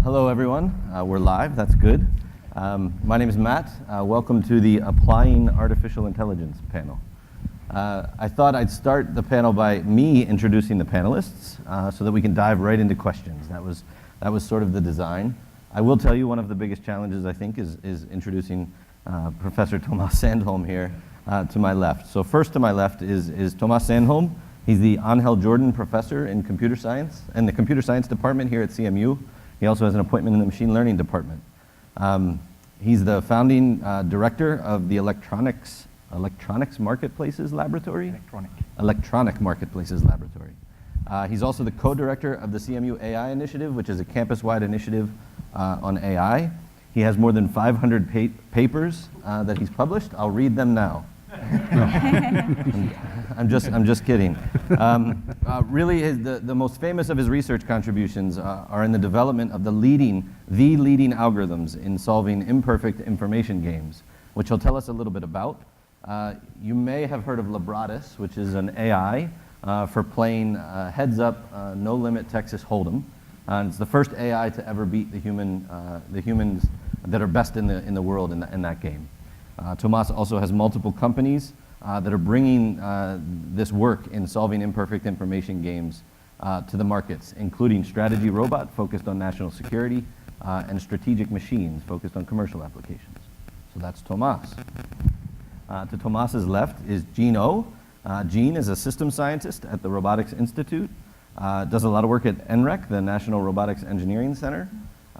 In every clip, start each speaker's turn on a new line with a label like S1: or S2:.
S1: Hello, everyone. We're live. That's good. My name is Matt. Welcome to the Applying Artificial Intelligence panel. I thought I'd start the panel by me introducing the panelists so that we can dive right into questions. That was sort of the design. I will tell you one of the biggest challenges, I think, is introducing Professor Thomas Sandholm here to my left. So first to my left is Thomas Sandholm. He's the Angel Jordan Professor in Computer Science and the Computer Science Department here at CMU. He also has an appointment in the Machine Learning Department. He's the founding director of the Electronics Marketplaces Laboratory? Electronic Marketplaces Laboratory. He's also the co-director of the CMU AI Initiative, which is a campus-wide initiative on AI. He has more than 500 papers that he's published. I'll read them now. I'm just kidding. Really, the most famous of his research contributions are in the development of the leading algorithms in solving imperfect information games, which he'll tell us a little bit about. You may have heard of Lebradas, which is an AI for playing heads-up, no-limit Texas Hold'em. It's the first AI to ever beat the humans that are best in the world in that game. Thomas also has multiple companies that are bringing this work in solving imperfect information games to the markets, including Strategy Robot, focused on national security, and Strategic Machines, focused on commercial applications. So that's Thomas. To Thomas's left is Jean O. Jean is a systems scientist at the Robotics Institute, does a lot of work at NREC, the National Robotics Engineering Center.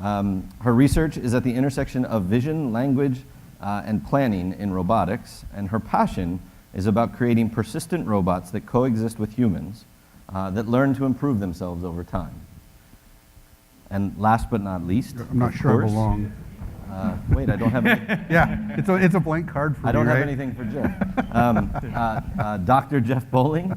S1: Her research is at the intersection of vision, language, and planning in robotics, and her passion is about creating persistent robots that coexist with humans that learn to improve themselves over time. And last but not least,
S2: I'm not sure I belong.
S1: Wait, I don't have any.
S2: Yeah, it's a blank card for me,
S1: I don't have
S2: right?
S1: anything for Jeff. Dr. Jeff Bowling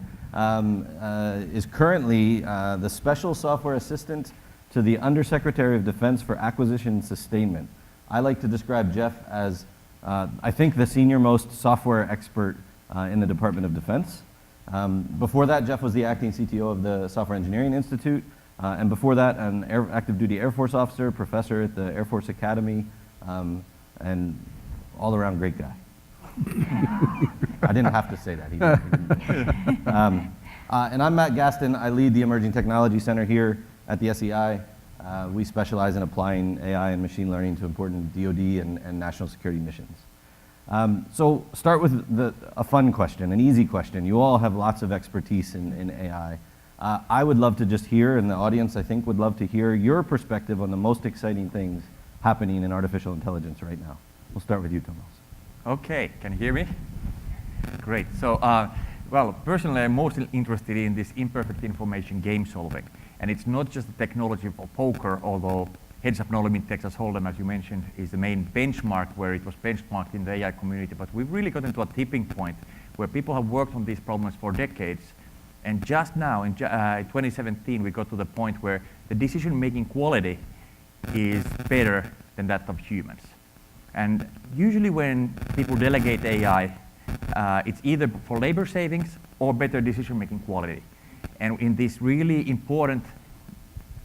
S1: is currently the Special Software Assistant to the Undersecretary of Defense for Acquisition and Sustainment. I like to describe Jeff as, I think, the senior-most software expert in the Department of Defense. Before that, Jeff was the acting CTO of the Software Engineering Institute, and before that, an active-duty Air Force officer, professor at the Air Force Academy, and all-around great guy. I didn't have to say that. He didn't. And I'm Matt Gaston. I lead the Emerging Technology Center here at the SEI. We specialize in applying AI and machine learning to important DoD and national security missions. So start with a fun question, an easy question. You all have lots of expertise in AI. I would love to just hear, and the audience I think would love to hear, your perspective on the most exciting things happening in artificial intelligence right now. We'll start with you, Thomas.
S3: Okay, can you hear me? Great. So, well, personally, I'm mostly interested in this imperfect information game solving. And it's not just the technology for poker, although heads-up no-limit Texas Hold'em, as you mentioned, is the main benchmark where it was benchmarked in the AI community. But we've really gotten to a tipping point where people have worked on these problems for decades. And just now, in 2017, we got to the point where the decision-making quality is better than that of humans. And usually when people delegate AI, it's either for labor savings or better decision-making quality. And in these really important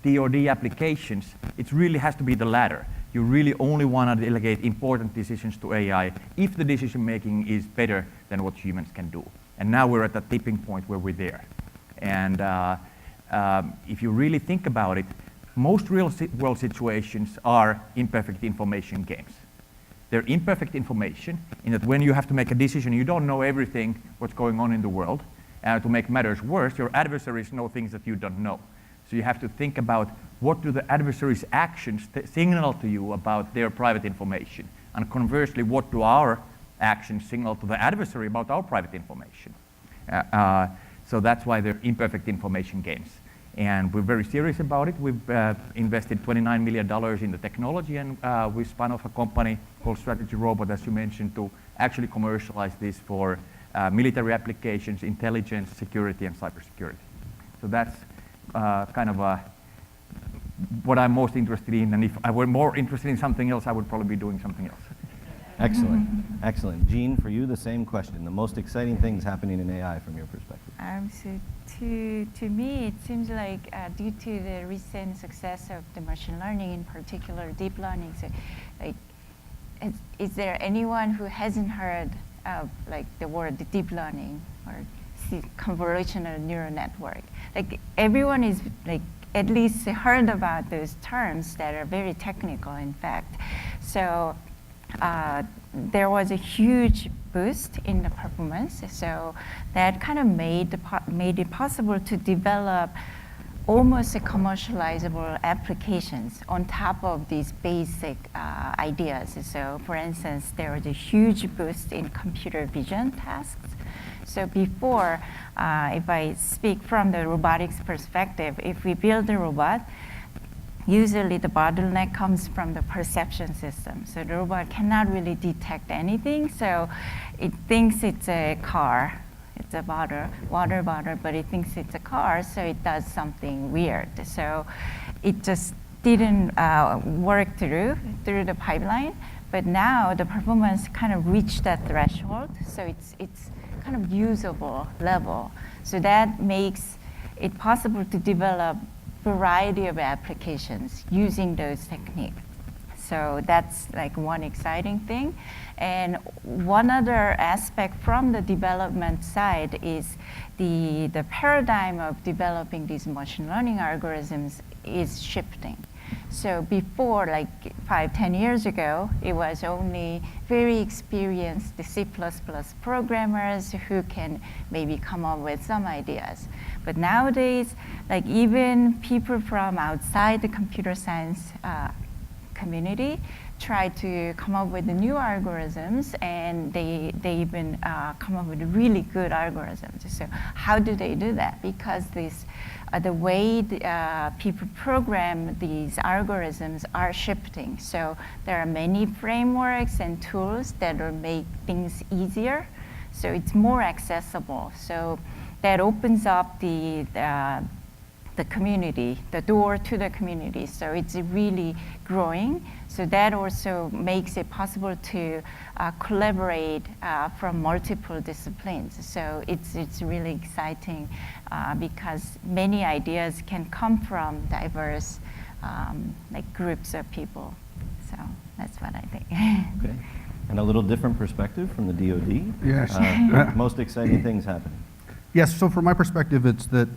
S3: DoD applications, it really has to be the latter. You really only want to delegate important decisions to AI if the decision-making is better than what humans can do. And now we're at that tipping point where we're there. And if you really think about it, most real-world situations are imperfect information games. They're imperfect information in that when you have to make a decision, you don't know everything what's going on in the world. To make matters worse, your adversaries know things that you don't know. So you have to think about what do the adversaries' actions signal to you about their private information. And conversely, what do our actions signal to the adversary about our private information? So that's why they're imperfect information games. And we're very serious about it. We've invested $29 million in the technology, and we spun off a company called Strategy Robot, as you mentioned, to actually commercialize this for military applications, intelligence, security, and cybersecurity. So that's kind of what I'm most interested in. And if I were more interested in something else, I would probably be doing something else.
S1: Excellent, excellent. Jean, for you, the same question. The most exciting things happening in AI from your perspective.
S4: So to me, it seems like due to the recent success of the machine learning, in particular deep learning, so like, is there anyone who hasn't heard of like the word deep learning or convolutional neural network? Like everyone is like at least heard about those terms that are very technical, in fact. So there was a huge boost in the performance. So that kind of made it possible to develop almost a commercializable applications on top of these basic ideas. So for instance, there was a huge boost in computer vision tasks. So before, if I speak from the robotics perspective, if we build a robot, usually the bottleneck comes from the perception system. So the robot cannot really detect anything, so it thinks it's a car. It's a water bottle, but it thinks it's a car, so it does something weird. So it just didn't work through the pipeline, but now the performance kind of reached that threshold, so it's kind of usable level. So that makes it possible to develop variety of applications using those techniques. So that's like one exciting thing. And one other aspect from the development side is the paradigm of developing these machine learning algorithms is shifting. So before, like 5-10 years ago, it was only very experienced C++ programmers who can maybe come up with some ideas. But nowadays, like even people from outside the computer science community try to come up with the new algorithms, and they even come up with really good algorithms. So how do they do that? Because the way people program these algorithms are shifting. So there are many frameworks and tools that will make things easier. So it's more accessible. So that opens up the community, the door to the community. So it's really growing. So that also makes it possible to collaborate from multiple disciplines. So it's really exciting because many ideas can come from diverse like groups of people. So that's what I think.
S1: Okay. And a little different perspective from the DoD.
S2: Yes.
S1: Most exciting things happening.
S2: Yes, so from my perspective, it's that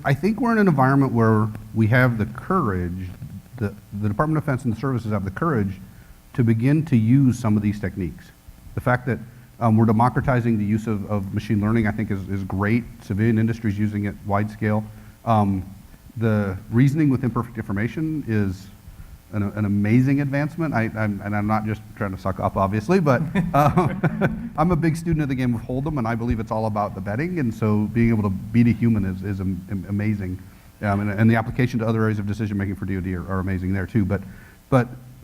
S2: I think we're in an environment where we have the courage, the Department of Defense and the services have the courage to begin to use some of these techniques. The fact that we're democratizing the use of machine learning, I think is great. Civilian industry is using it wide scale. The reasoning with imperfect information is an amazing advancement. And I'm not just trying to suck up, obviously, but I'm a big student of the game of Hold'em, and I believe it's all about the betting, and so being able to beat a human is amazing. And the application to other areas of decision making for DoD are amazing there too. But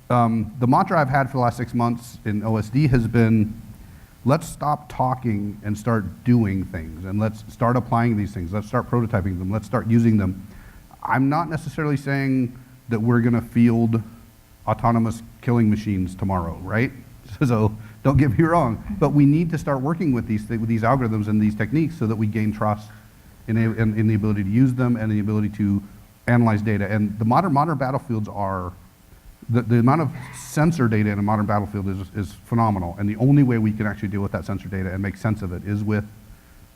S2: the mantra I've had for the last 6 months in OSD has been, let's stop talking and start doing things, and let's start applying these things. Let's start prototyping them. Let's start using them. I'm not necessarily saying that we're going to field autonomous killing machines tomorrow, right? So don't get me wrong, but we need to start working with these algorithms and these techniques so that we gain trust in the ability to use them and the ability to analyze data. And the modern battlefields are, the amount of sensor data in a modern battlefield is phenomenal. And the only way we can actually deal with that sensor data and make sense of it is with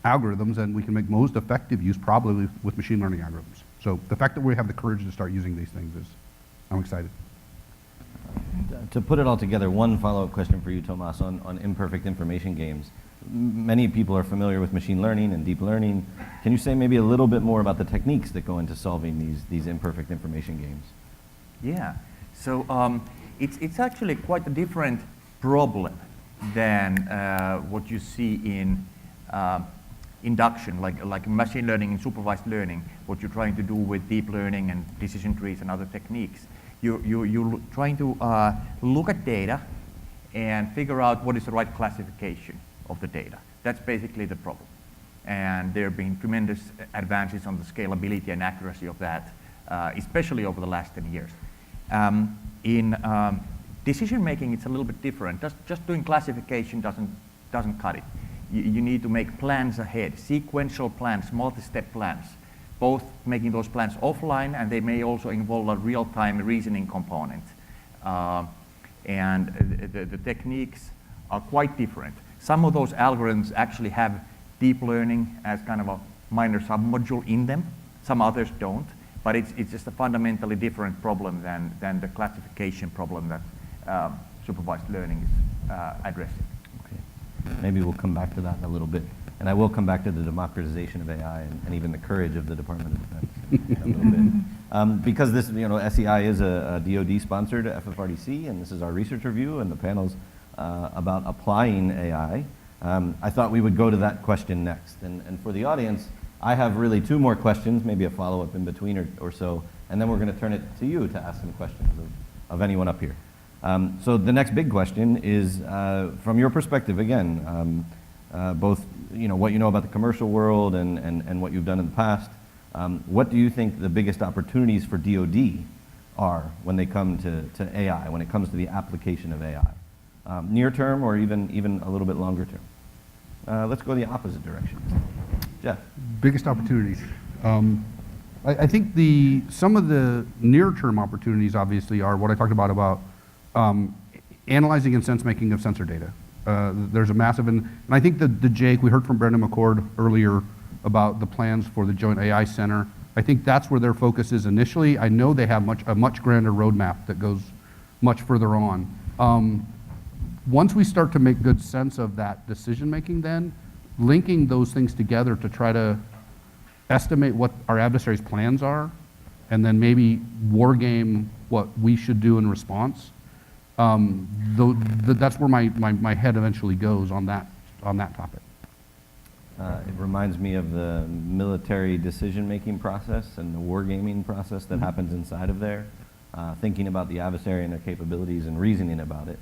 S2: algorithms, and we can make most effective use probably with machine learning algorithms. So the fact that we have the courage to start using these things I'm excited.
S1: To put it all together, one follow-up question for you, Tomas, on imperfect information games. Many people are familiar with machine learning and deep learning. Can you say maybe a little bit more about the techniques that go into solving these imperfect information games?
S3: Yeah, so it's actually quite a different problem than what you see in induction, like machine learning and supervised learning, what you're trying to do with deep learning and decision trees and other techniques. You're trying to look at data and figure out what is the right classification of the data. That's basically the problem. And there have been tremendous advances on the scalability and accuracy of that, especially over the last 10 years. In decision making, it's a little bit different. Just doing classification doesn't cut it. You need to make plans ahead, sequential plans, multi-step plans, both making those plans offline, and they may also involve a real-time reasoning component. And the techniques are quite different. Some of those algorithms actually have deep learning as kind of a minor submodule in them. Some others don't, but it's just a fundamentally different problem than the classification problem that supervised learning is addressing.
S1: Okay. Maybe we'll come back to that in a little bit. And I will come back to the democratization of AI and even the courage of the Department of Defense in a little bit. Because this, SEI is a DoD-sponsored FFRDC, and this is our research review, and the panel's about applying AI. I thought we would go to that question next. And for the audience, I have really two more questions, maybe a follow-up in between or so, and then we're going to turn it to you to ask some questions of anyone up here. So the next big question is, from your perspective, again, both what you know about the commercial world and what you've done in the past, what do you think the biggest opportunities for DoD are when they come to AI, when it comes to the application of AI? Near term or even a little bit longer term? Let's go the opposite direction. Jeff.
S2: Biggest opportunities. I think some of the near-term opportunities obviously are what I talked about analyzing and sense-making of sensor data. There's a massive, and I think the JAIC, we heard from Brendan McCord earlier about the plans for the Joint AI Center. I think that's where their focus is initially. I know they have a much grander roadmap that goes much further on. Once we start to make good sense of that decision-making then, linking those things together to try to estimate what our adversaries' plans are, and then maybe war game what we should do in response. That's where my head eventually goes on that topic.
S1: It reminds me of the military decision-making process and the wargaming process that happens inside of there, thinking about the adversary and their capabilities and reasoning about it,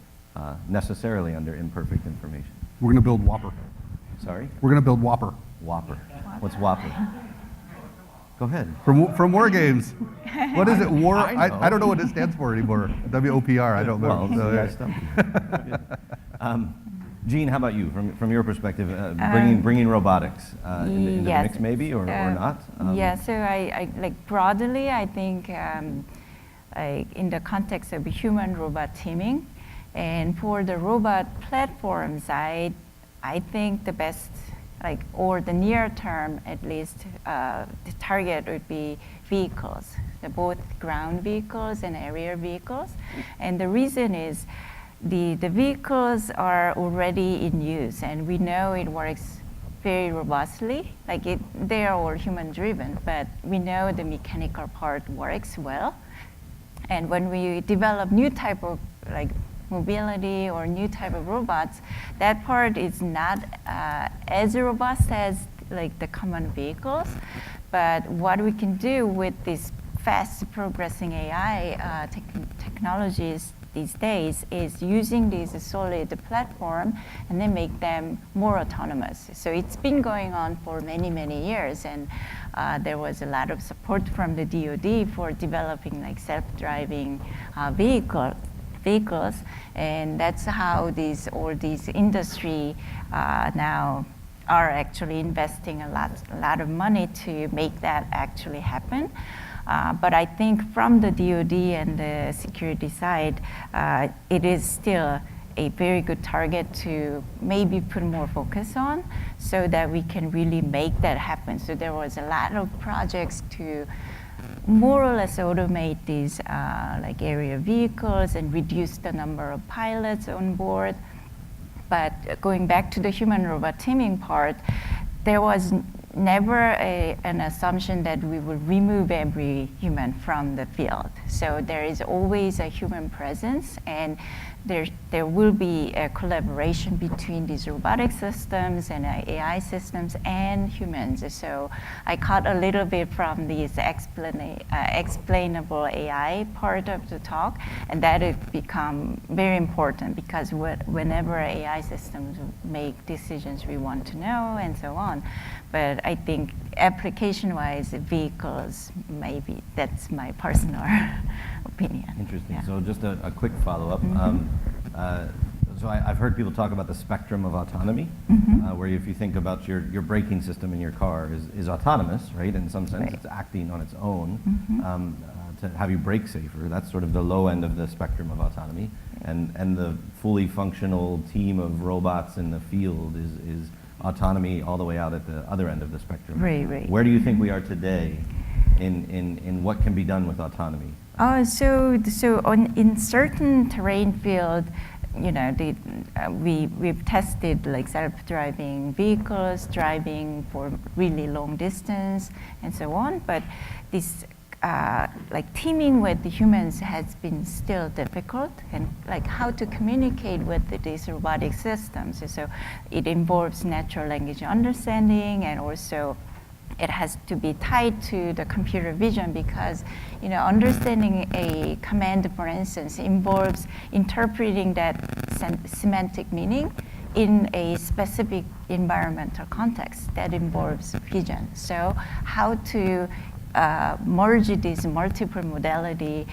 S1: necessarily under imperfect information.
S2: We're going to build Whopper.
S1: Sorry?
S2: We're going to build Whopper.
S1: Whopper. What's Whopper? Go ahead.
S2: From War Games. What is it? War?
S1: I
S2: don't know what it stands for anymore. WOPR. I don't know.
S1: Well,
S2: So,
S1: yeah, stumped you. Jean, how about you? From your perspective, bringing robotics into the mix, maybe or not?
S4: Yeah. So I like broadly, I think in the context of human-robot teaming, and for the robot platform side, I think the best, or the near term at least, the target would be vehicles, both ground vehicles and aerial vehicles. And the reason is the vehicles are already in use, and we know it works very robustly. They are all human driven, but we know the mechanical part works well. And when we develop new type of mobility or new type of robots, that part is not as robust as the common vehicles. But what we can do with these fast progressing AI technologies these days is using these solid platform and then make them more autonomous. So it's been going on for many, many years, and there was a lot of support from the DoD for developing self-driving vehicles, and that's how all these industry now are actually investing a lot of money to make that actually happen. But I think from the DoD and the security side, it is still a very good target to maybe put more focus on so that we can really make that happen. So there was a lot of projects to more or less automate these area vehicles and reduce the number of pilots on board. But going back to the human-robot teaming part, there was never an assumption that we would remove every human from the field. So there is always a human presence, and there will be a collaboration between these robotic systems and AI systems and humans. So I caught a little bit from this explainable AI part of the talk, and that has become very important because whenever AI systems make decisions, we want to know and so on. But I think application-wise, vehicles, maybe that's my personal opinion.
S1: Interesting.
S4: Yeah.
S1: So just a quick follow-up. So I've heard people talk about the spectrum of autonomy, where if you think about your braking system in your car is autonomous, right? In some sense,
S4: Right.
S1: it's acting on its own to have you brake safer. That's sort of the low end of the spectrum of autonomy. And the fully functional team of robots in the field is autonomy all the way out at the other end of the spectrum.
S4: Right, right.
S1: Where do you think we are today in what can be done with autonomy?
S4: In certain terrain field, you know, we've tested like self-driving vehicles, driving for really long distance, and so on. But this, like teaming with the humans has been still difficult, and like how to communicate with these robotic systems. So it involves natural language understanding, and also it has to be tied to the computer vision, because, you know, understanding a command, for instance, involves interpreting that semantic meaning in a specific environmental context that involves vision. So how to merge this multiple modality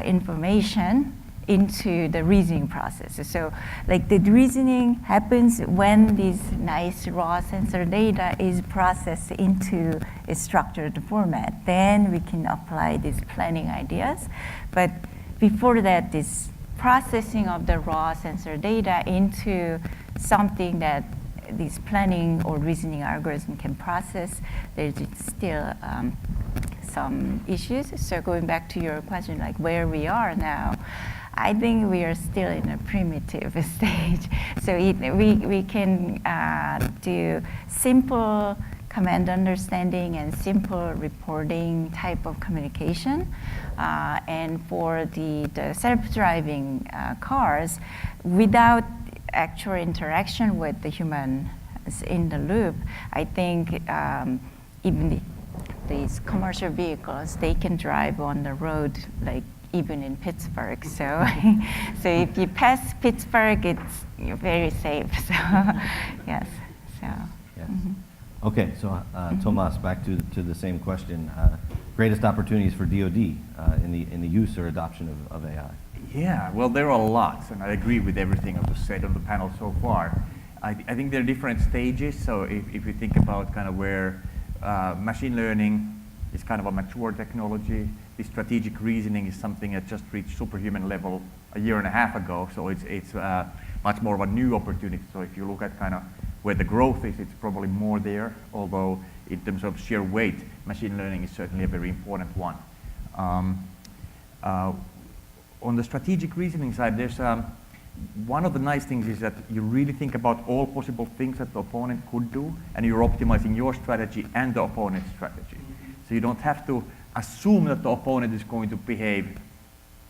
S4: information into the reasoning process. So like the reasoning happens when this nice raw sensor data is processed into a structured format. Then we can apply these planning ideas. But before that, this processing of the raw sensor data into something that this planning or reasoning algorithm can process, there's still some issues. So going back to your question, like where we are now, I think we are still in a primitive stage. So we can do simple command understanding and simple reporting type of communication. And for the self-driving cars, without actual interaction with the humans in the loop, I think even these commercial vehicles, they can drive on the road like even in Pittsburgh. So, so if you pass Pittsburgh, you're very safe. So, yes. So.
S1: Yes. Okay. So, Tomas, back to the same question. Greatest opportunities for DoD in the use or adoption of AI.
S3: Yeah, well, there are lots, and I agree with everything I've just said on the panel so far. I think there are different stages. So if you think about kind of where machine learning is kind of a mature technology, the strategic reasoning is something that just reached superhuman level a year and a half ago. So it's much more of a new opportunity. So if you look at kind of where the growth is, it's probably more there. Although in terms of sheer weight, machine learning is certainly a very important one. On the strategic reasoning side, there's one of the nice things is that you really think about all possible things that the opponent could do, and you're optimizing your strategy and the opponent's strategy. So you don't have to assume that the opponent is going to behave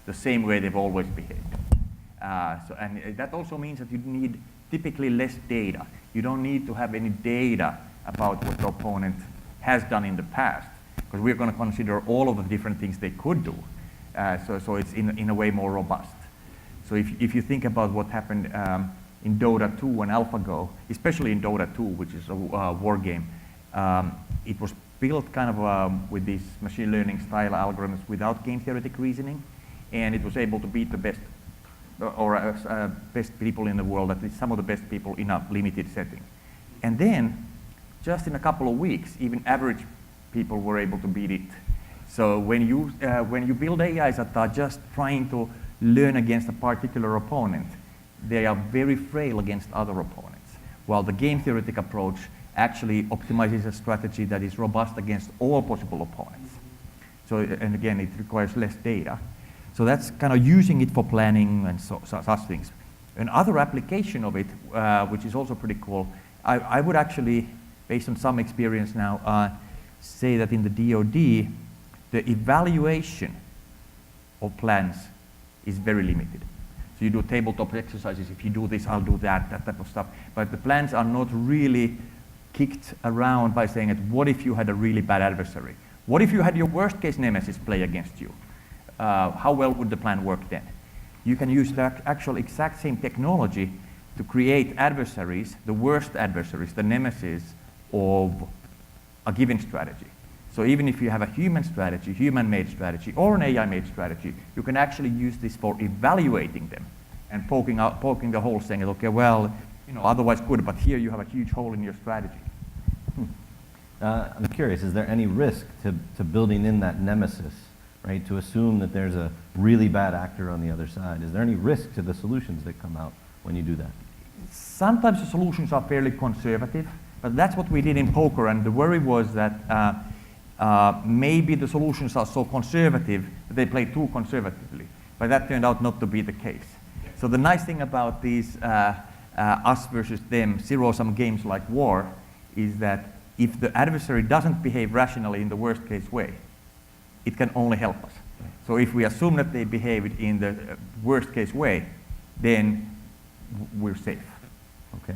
S3: the same way they've always behaved. And that also means that you need typically less data. You don't need to have any data about what the opponent has done in the past, because we're going to consider all of the different things they could do. So it's in a way more robust. So if you think about what happened in Dota 2 and AlphaGo, especially in Dota 2, which is a war game, it was built kind of with these machine learning style algorithms without game theoretic reasoning, and it was able to beat the best best people in the world, at least some of the best people in a limited setting. And then, just in a couple of weeks, even average people were able to beat it. So when you build AIs that are just trying to learn against a particular opponent, they are very frail against other opponents, while the game theoretic approach actually optimizes a strategy that is robust against all possible opponents. So, and again, it requires less data. So that's kind of using it for planning and such things. Another application of it, which is also pretty cool, I would actually, based on some experience now, say that in the DoD, the evaluation of plans is very limited. So you do tabletop exercises, if you do this, I'll do that type of stuff. But the plans are not really kicked around by saying, what if you had a really bad adversary? What if you had your worst case nemesis play against you? How well would the plan work then? You can use the actual exact same technology to create adversaries, the worst adversaries, the nemesis of a given strategy. So even if you have a human strategy, human-made strategy, or an AI-made strategy, you can actually use this for evaluating them and poking the hole, saying, okay, well, otherwise good, but here you have a huge hole in your strategy.
S1: I'm curious, is there any risk to building in that nemesis, right? To assume that there's a really bad actor on the other side. Is there any risk to the solutions that come out when you do that?
S3: Sometimes the solutions are fairly conservative, but that's what we did in poker, and the worry was that maybe the solutions are so conservative that they play too conservatively, but that turned out not to be the case. So the nice thing about these us versus them zero-sum games like war is that if the adversary doesn't behave rationally in the worst case way, it can only help us. So if we assume that they behaved in the worst case way, then we're safe.
S1: Okay.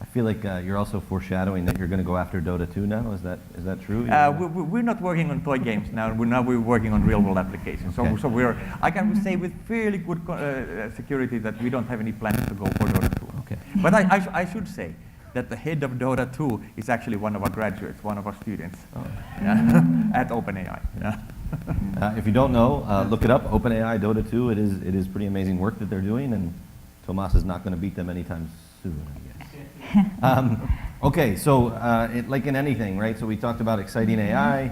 S1: I feel like you're also foreshadowing that you're going to go after Dota 2 now. Is that true?
S3: We're not working on toy games now. We're working on real-world applications.
S1: Okay.
S3: So I can say with fairly good security that we don't have any plans to go for Dota 2.
S1: Okay.
S3: But I should say that the head of Dota 2 is actually one of our graduates, one of our students at OpenAI. Yeah.
S1: If you don't know, look it up. OpenAI Dota 2. It is pretty amazing work that they're doing, and Tomas is not going to beat them anytime soon, I guess. Okay, so like in anything, right? So we talked about exciting AI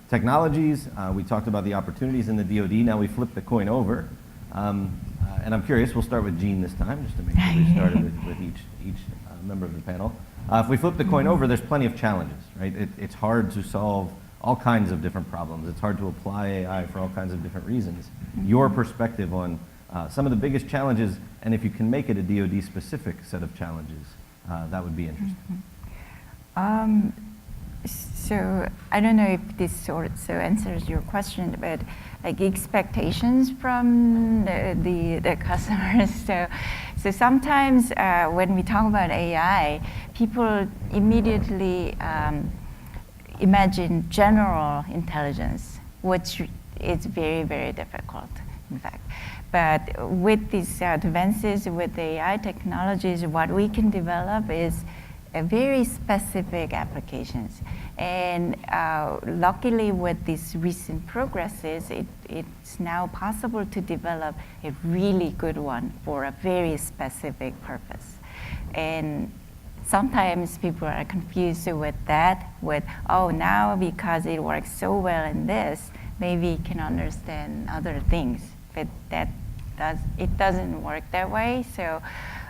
S1: technologies. We talked about the opportunities in the DoD. Now we flip the coin over, and I'm curious. We'll start with Jean this time, just to make sure we started with each member of the panel. If we flip the coin over, there's plenty of challenges, right? It's hard to solve all kinds of different problems. It's hard to apply AI for all kinds of different reasons. Your perspective on some of the biggest challenges, and if you can make it a DoD-specific set of challenges, that would be interesting.
S4: So I don't know if this sort of answers your question, but like expectations from the customers. So sometimes when we talk about AI, people immediately imagine general intelligence, which is very, very difficult, in fact. But with these advances with AI technologies, what we can develop is very specific applications. And luckily with these recent progresses, it's now possible to develop a really good one for a very specific purpose. And sometimes people are confused with that, now because it works so well in this, maybe it can understand other things. But it doesn't work that way. So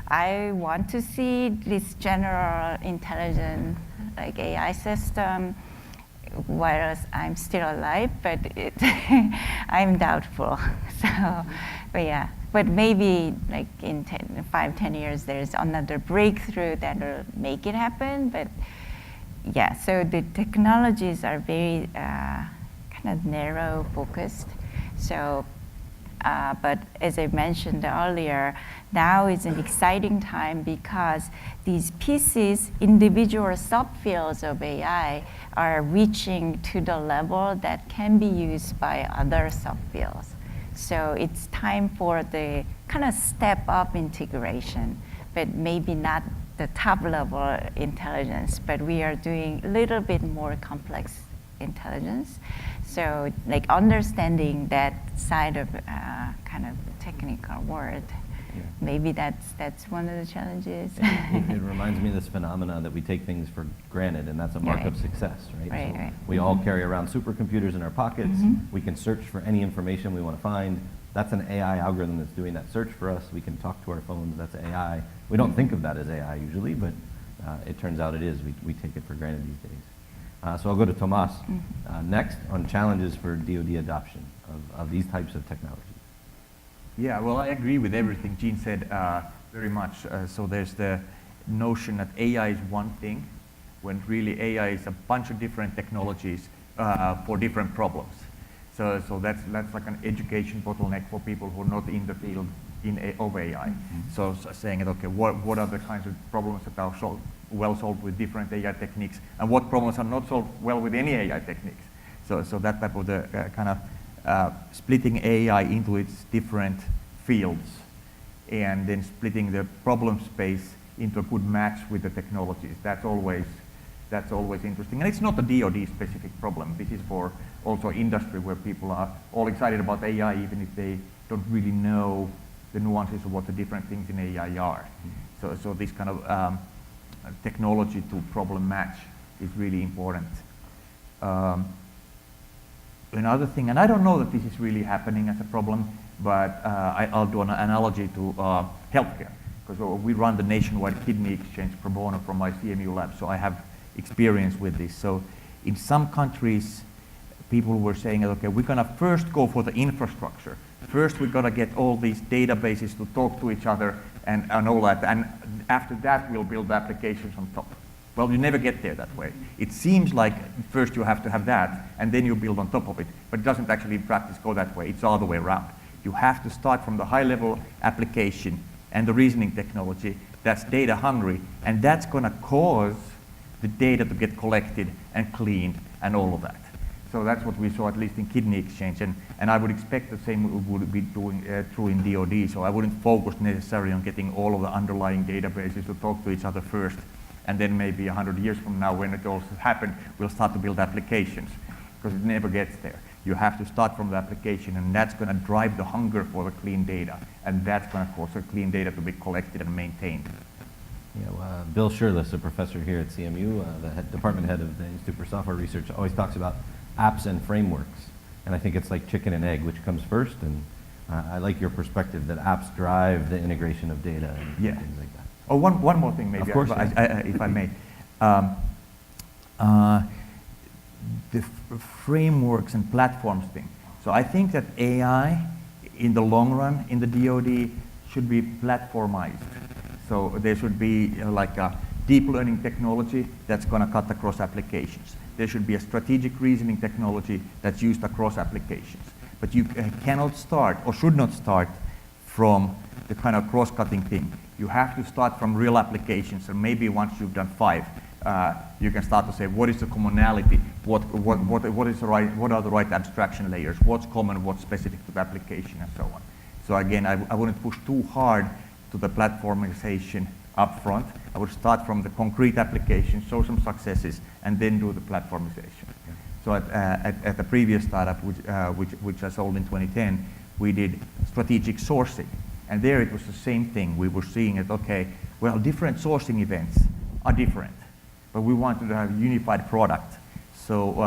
S4: I want to see this general intelligent like AI system while I'm still alive, but I'm doubtful. So, but maybe like in 5-10 years, there's another breakthrough that will make it happen. But yeah, so the technologies are very kind of narrow focused. So. But as I mentioned earlier, now is an exciting time because these pieces, individual subfields of AI, are reaching to the level that can be used by other subfields. So it's time for the kind of step up integration, but maybe not the top level intelligence, but we are doing a little bit more complex intelligence. So like understanding that side of kind of technical world, maybe that's one of the challenges.
S1: It reminds me of this phenomenon that we take things for granted, and that's a mark of success, right? So we all carry around supercomputers in our pockets. We can search for any information we want to find. That's an AI algorithm that's doing that search for us. We can talk to our phones. That's AI. We don't think of that as AI usually, but it turns out it is. We take it for granted these days. So I'll go to Tomas next on challenges for DoD adoption of these types of technologies.
S3: Yeah, well, I agree with everything Jean said very much. So there's the notion that AI is one thing, when really AI is a bunch of different technologies for different problems. So that's like an education bottleneck for people who are not in the field of AI. So saying that, okay, what are the kinds of problems that are well solved with different AI techniques, and what problems are not solved well with any AI techniques. So that type of the kind of splitting AI into its different fields, and then splitting the problem space into a good match with the technologies. That's always interesting. And it's not a DoD specific problem. This is for also industry where people are all excited about AI, even if they don't really know the nuances of what the different things in AI are. So this kind of technology to problem match is really important. Another thing, and I don't know that this is really happening as a problem, but I'll do an analogy to healthcare, because we run the nationwide kidney exchange pro bono from my CMU lab, so I have experience with this. So in some countries, people were saying, okay, we're gonna first go for the infrastructure. First, we're gonna get all these databases to talk to each other and all that, and after that, we'll build applications on top. Well, you never get there that way. It seems like first you have to have that, and then you build on top of it, but it doesn't actually in practice go that way. It's all the way around. You have to start from the high-level application and the reasoning technology that's data hungry, and that's gonna cause the data to get collected and cleaned and all of that. So that's what we saw, at least in kidney exchange, and I would expect the same would be doing true in DoD. So I wouldn't focus necessarily on getting all of the underlying databases to talk to each other first, and then maybe 100 years from now, when it all has happened, we'll start to build applications, because it never gets there. You have to start from the application, and that's going to drive the hunger for the clean data, and that's going to cause the clean data to be collected and maintained.
S1: Yeah, well, Bill Shirless, a professor here at CMU, the department head of the Institute for Software Research, always talks about apps and frameworks. And I think it's like chicken and egg, which comes first. And I like your perspective that apps drive the integration of data and things like that.
S3: Oh, one more thing, maybe,
S1: Of course,
S3: if I may. The frameworks and platforms thing. So I think that AI, in the long run, in the DoD, should be platformized. So there should be like a deep learning technology that's going to cut across applications. There should be a strategic reasoning technology that's used across applications. But you cannot start, or should not start, from the kind of cross-cutting thing. You have to start from real applications, and maybe once you've done 5, you can start to say, what is the commonality? What are the right abstraction layers? What's common? What's specific to the application, and so on. So again, I wouldn't push too hard to the platformization up front. I would start from the concrete application, show some successes, and then do the platformization. Yeah. So at the previous startup, which I sold in 2010, we did strategic sourcing. And there it was the same thing. We were seeing it, okay, well, different sourcing events are different, but we wanted to have a unified product. So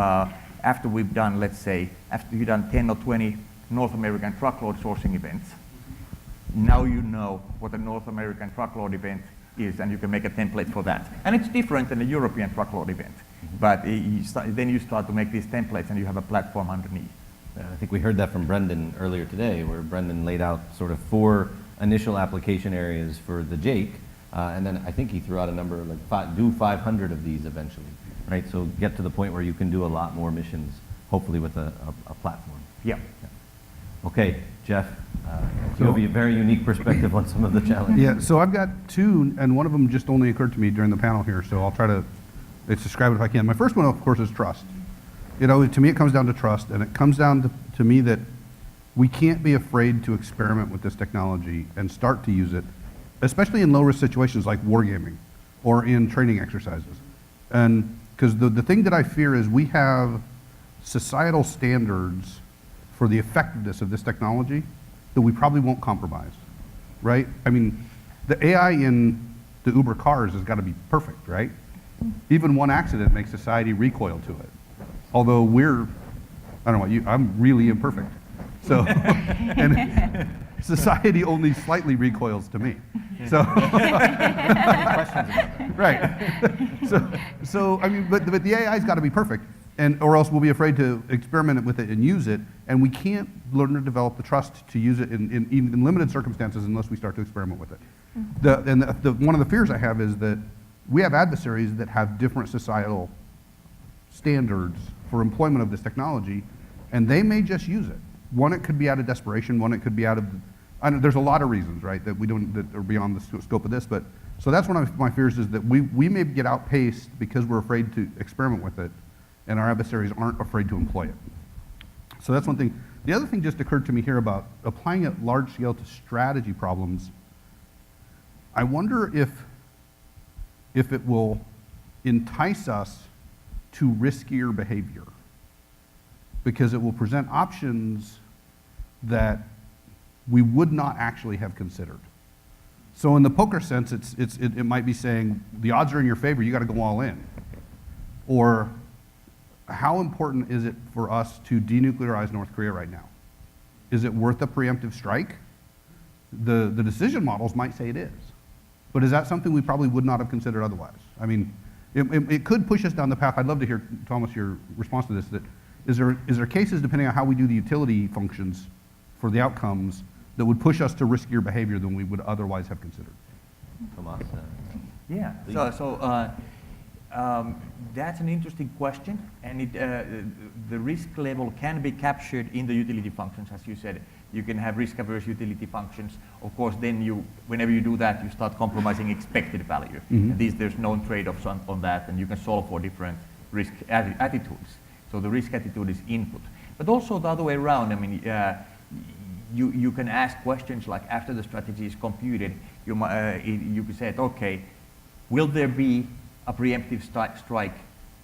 S3: after we've done, let's say, after you've done 10 or 20 North American truckload sourcing events, now you know what a North American truckload event is, and you can make a template for that. And it's different than a European truckload event. But then you start to make these templates, and you have a platform underneath.
S1: I think we heard that from Brendan earlier today, where Brendan laid out sort of 4 initial application areas for the Jake, and then I think he threw out a number of like do 500 of these eventually, right? So get to the point where you can do a lot more missions, hopefully with a platform.
S3: Yeah.
S1: Okay, Jeff, you have a very unique perspective on some of the challenges.
S2: Yeah, so I've got 2, and one of them just only occurred to me during the panel here, so I'll try to describe it if I can. My first one, of course, is trust. You know, to me, it comes down to trust, and it comes down to me that we can't be afraid to experiment with this technology and start to use it, especially in low-risk situations like wargaming or in training exercises. And because the thing that I fear is we have societal standards for the effectiveness of this technology that we probably won't compromise, right? I mean, the AI in the Uber cars has got to be perfect, right? Even one accident makes society recoil to it. Although I don't know, I'm really imperfect. So, and society only slightly recoils to me. So, right. So I mean, but the AI's got to be perfect, or else we'll be afraid to experiment with it and use it, and we can't learn to develop the trust to use it in limited circumstances unless we start to experiment with it. One of the fears I have is that we have adversaries that have different societal standards for employment of this technology, and they may just use it. One, it could be out of desperation. One, it could be out of, there's a lot of reasons, right, that are beyond the scope of this. But so that's one of my fears, is that we may get outpaced because we're afraid to experiment with it, and our adversaries aren't afraid to employ it. So that's one thing. The other thing just occurred to me here about applying it large scale to strategy problems. I wonder if it will entice us to riskier behavior, because it will present options that we would not actually have considered. So in the poker sense, it might be saying, the odds are in your favor, you got to go all in. Or how important is it for us to denuclearize North Korea right now? Is it worth a preemptive strike? The decision models might say it is. But is that something we probably would not have considered otherwise? I mean, it could push us down the path. I'd love to hear, Thomas, your response to this. That is there cases, depending on how we do the utility functions for the outcomes, that would push us to riskier behavior than we would otherwise have considered?
S1: Tomas?
S3: Yeah. That's an interesting question, and the risk level can be captured in the utility functions, as you said. You can have risk-averse utility functions. Of course, then whenever you do that, you start compromising expected value.
S2: Mm-hmm.
S3: And there's known trade-offs on that, and you can solve for different risk attitudes. So the risk attitude is input. But also the other way around, I mean, you can ask questions like, after the strategy is computed, you can say, okay, will there be a preemptive strike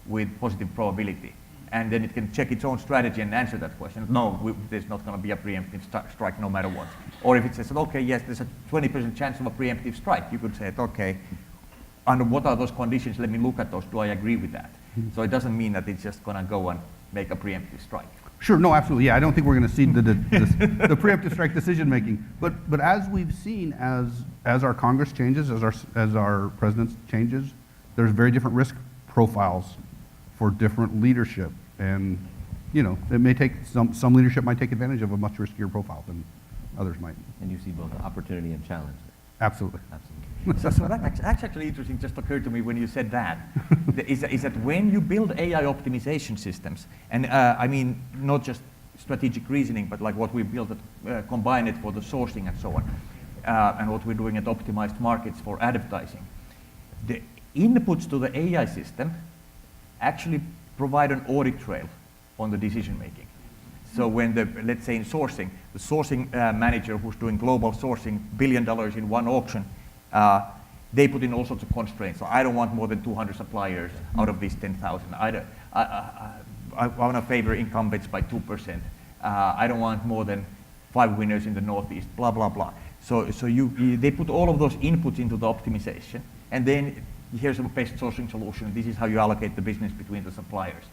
S3: with positive probability? And then it can check its own strategy and answer that question. No, there's not going to be a preemptive strike no matter what. Or if it says, okay, yes, there's a 20% chance of a preemptive strike, you could say, okay, under what are those conditions? Let me look at those. Do I agree with that? So it doesn't mean that it's just going to go and make a preemptive strike.
S2: Sure, no, absolutely. Yeah, I don't think we're going to see the preemptive strike decision making. But as we've seen, as our Congress changes, as our president changes, there's very different risk profiles for different leadership, and it may take some leadership might take advantage of a much riskier profile than others might.
S1: And you see both opportunity and challenge.
S2: Absolutely.
S1: Absolutely.
S3: So that's actually interesting, just occurred to me when you said that, is that when you build AI optimization systems, and I mean not just strategic reasoning, but like what we built, combine it for the sourcing and so on, and what we're doing at optimized markets for advertising, the inputs to the AI system actually provide an audit trail on the decision making. So when let's say in sourcing, the sourcing manager who's doing global sourcing, $1 billion in one auction, they put in all sorts of constraints. So I don't want more than 200 suppliers out of these 10,000. I want to favor incumbents by 2%. I don't want more than 5 winners in the Northeast, blah, blah, blah. So they put all of those inputs into the optimization, and then here's a best sourcing solution. This is how you allocate the business between the suppliers.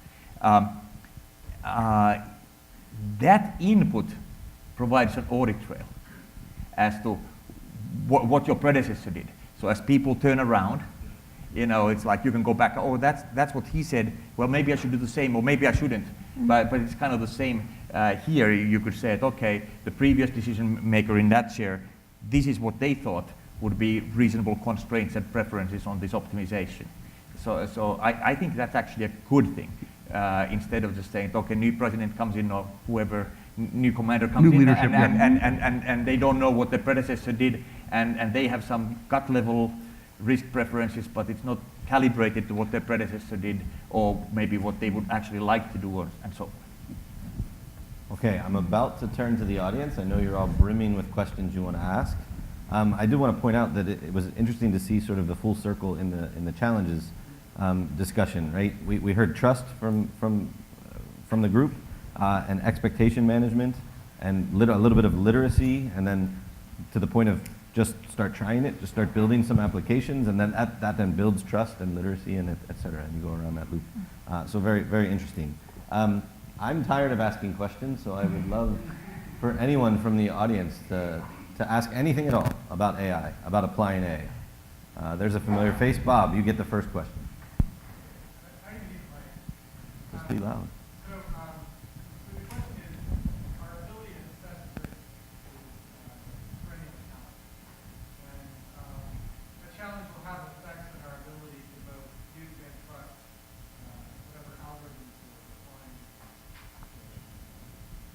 S3: That input provides an audit trail as to what your predecessor did. So as people turn around, it's like you can go back, oh, that's what he said. Well, maybe I should do the same, or maybe I shouldn't. But it's kind of the same here. You could say, okay, the previous decision maker in that chair, this is what they thought would be reasonable constraints and preferences on this optimization. So I think that's actually a good thing. Instead of just saying, okay, new president comes in, or whoever, new commander comes
S2: New
S3: in,
S2: leadership,
S3: and they don't know what the predecessor did, and they have some gut level risk preferences, but it's not calibrated to what their predecessor did, or maybe what they would actually like to do, and so forth.
S1: Okay, I'm about to turn to the audience. I know you're all brimming with questions you want to ask. I did want to point out that it was interesting to see sort of the full circle in the challenges discussion, right? We heard trust from the group, and expectation management, and a little bit of literacy, and then to the point of just start trying it, just start building some applications, and then that then builds trust and literacy, and et cetera, and you go around that loop. So very, very interesting. I'm tired of asking questions, so I would love for anyone from the audience to ask anything at all about AI, about applying AI. There's a familiar face. Bob, you get the first question. Just be loud.
S5: So the question is, our ability to assess risk is trending a challenge. And the challenge will have effects on our ability to both use and trust whatever algorithms we're applying.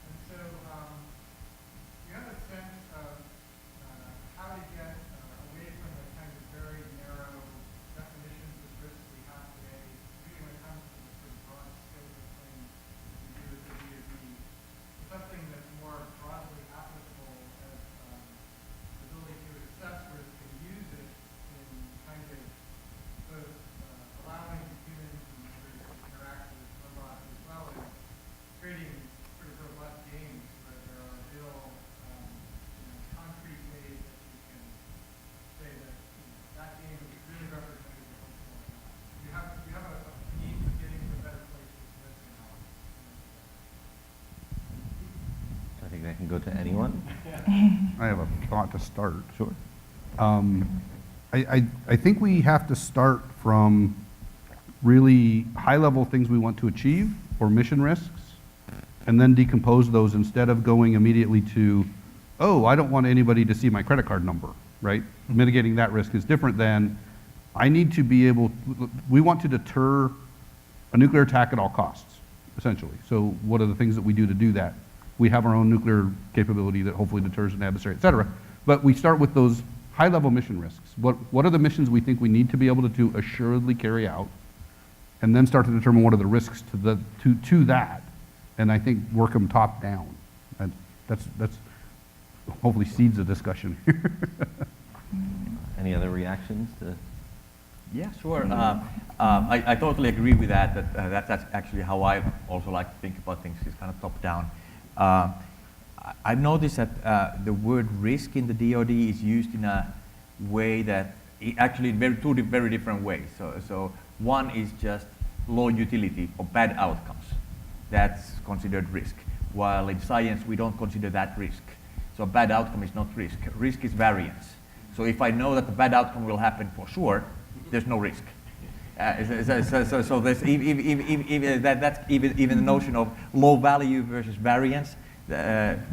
S5: And so you have a sense of how to get away from the kind of very narrow definitions of risk we have today, really when it comes to the sort of broad scope of things
S1: Maybe I can go to anyone.
S2: I have a thought to start.
S1: Sure.
S2: I think we have to start from really high-level things we want to achieve or mission risks, and then decompose those instead of going immediately to, oh, I don't want anybody to see my credit card number, right? Mitigating that risk is different than, I need to be able, we want to deter a nuclear attack at all costs, essentially. So what are the things that we do to do that? We have our own nuclear capability that hopefully deters an adversary, et cetera. But we start with those high-level mission risks. What are the missions we think we need to be able to assuredly carry out? And then start to determine what are the risks to that. And I think work them top down. And that's hopefully seeds a discussion here.
S1: Any other reactions to?
S3: Yeah, sure. I totally agree with that. That's actually how I also like to think about things. It's kind of top down. I've noticed that the word risk in the DoD is used in a way that actually in two very different ways. So one is just low utility or bad outcomes. That's considered risk. While in science we don't consider that risk. So a bad outcome is not risk. Risk is variance. So if I know that the bad outcome will happen for sure, there's no risk. So there's even the notion of low value versus variance.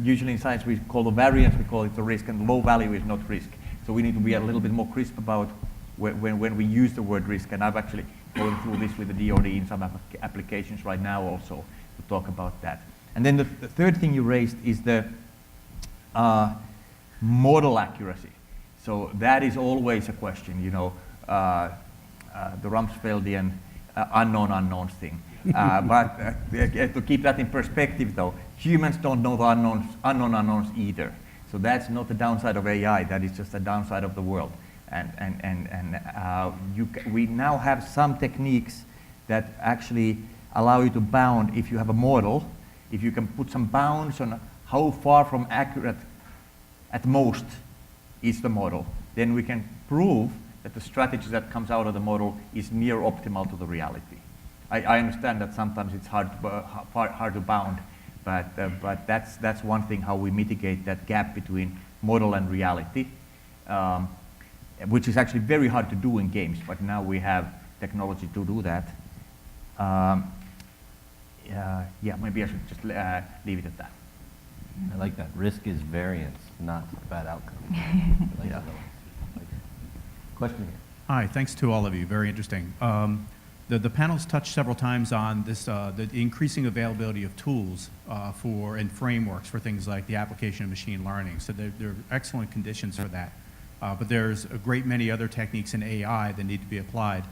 S3: Usually in science we call the variance, we call it the risk, and low value is not risk. So we need to be a little bit more crisp about when we use the word risk, and I've actually going through this with the DoD in some applications right now also to talk about that. And then the third thing you raised is the model accuracy. So that is always a question, you know, the Rumsfeldian unknown unknowns thing. But to keep that in perspective though, humans don't know the unknown unknowns either. So that's not the downside of AI, that is just the downside of the world. We now have some techniques that actually allow you to bound if you have a model, if you can put some bounds on how far from accurate at most is the model, then we can prove that the strategy that comes out of the model is near optimal to the reality. I understand that sometimes it's hard to bound, but that's one thing how we mitigate that gap between model and reality, which is actually very hard to do in games, but now we have technology to do that. Yeah, maybe I should just leave it at that.
S1: I like that. Risk is variance, not bad outcome. I like that. Question here.
S6: Hi, thanks to all of you. Very interesting. The panel's touched several times on this, the increasing availability of tools and frameworks for things like the application of machine learning. So there are excellent conditions for that. But there's a great many other techniques in AI that need to be applied.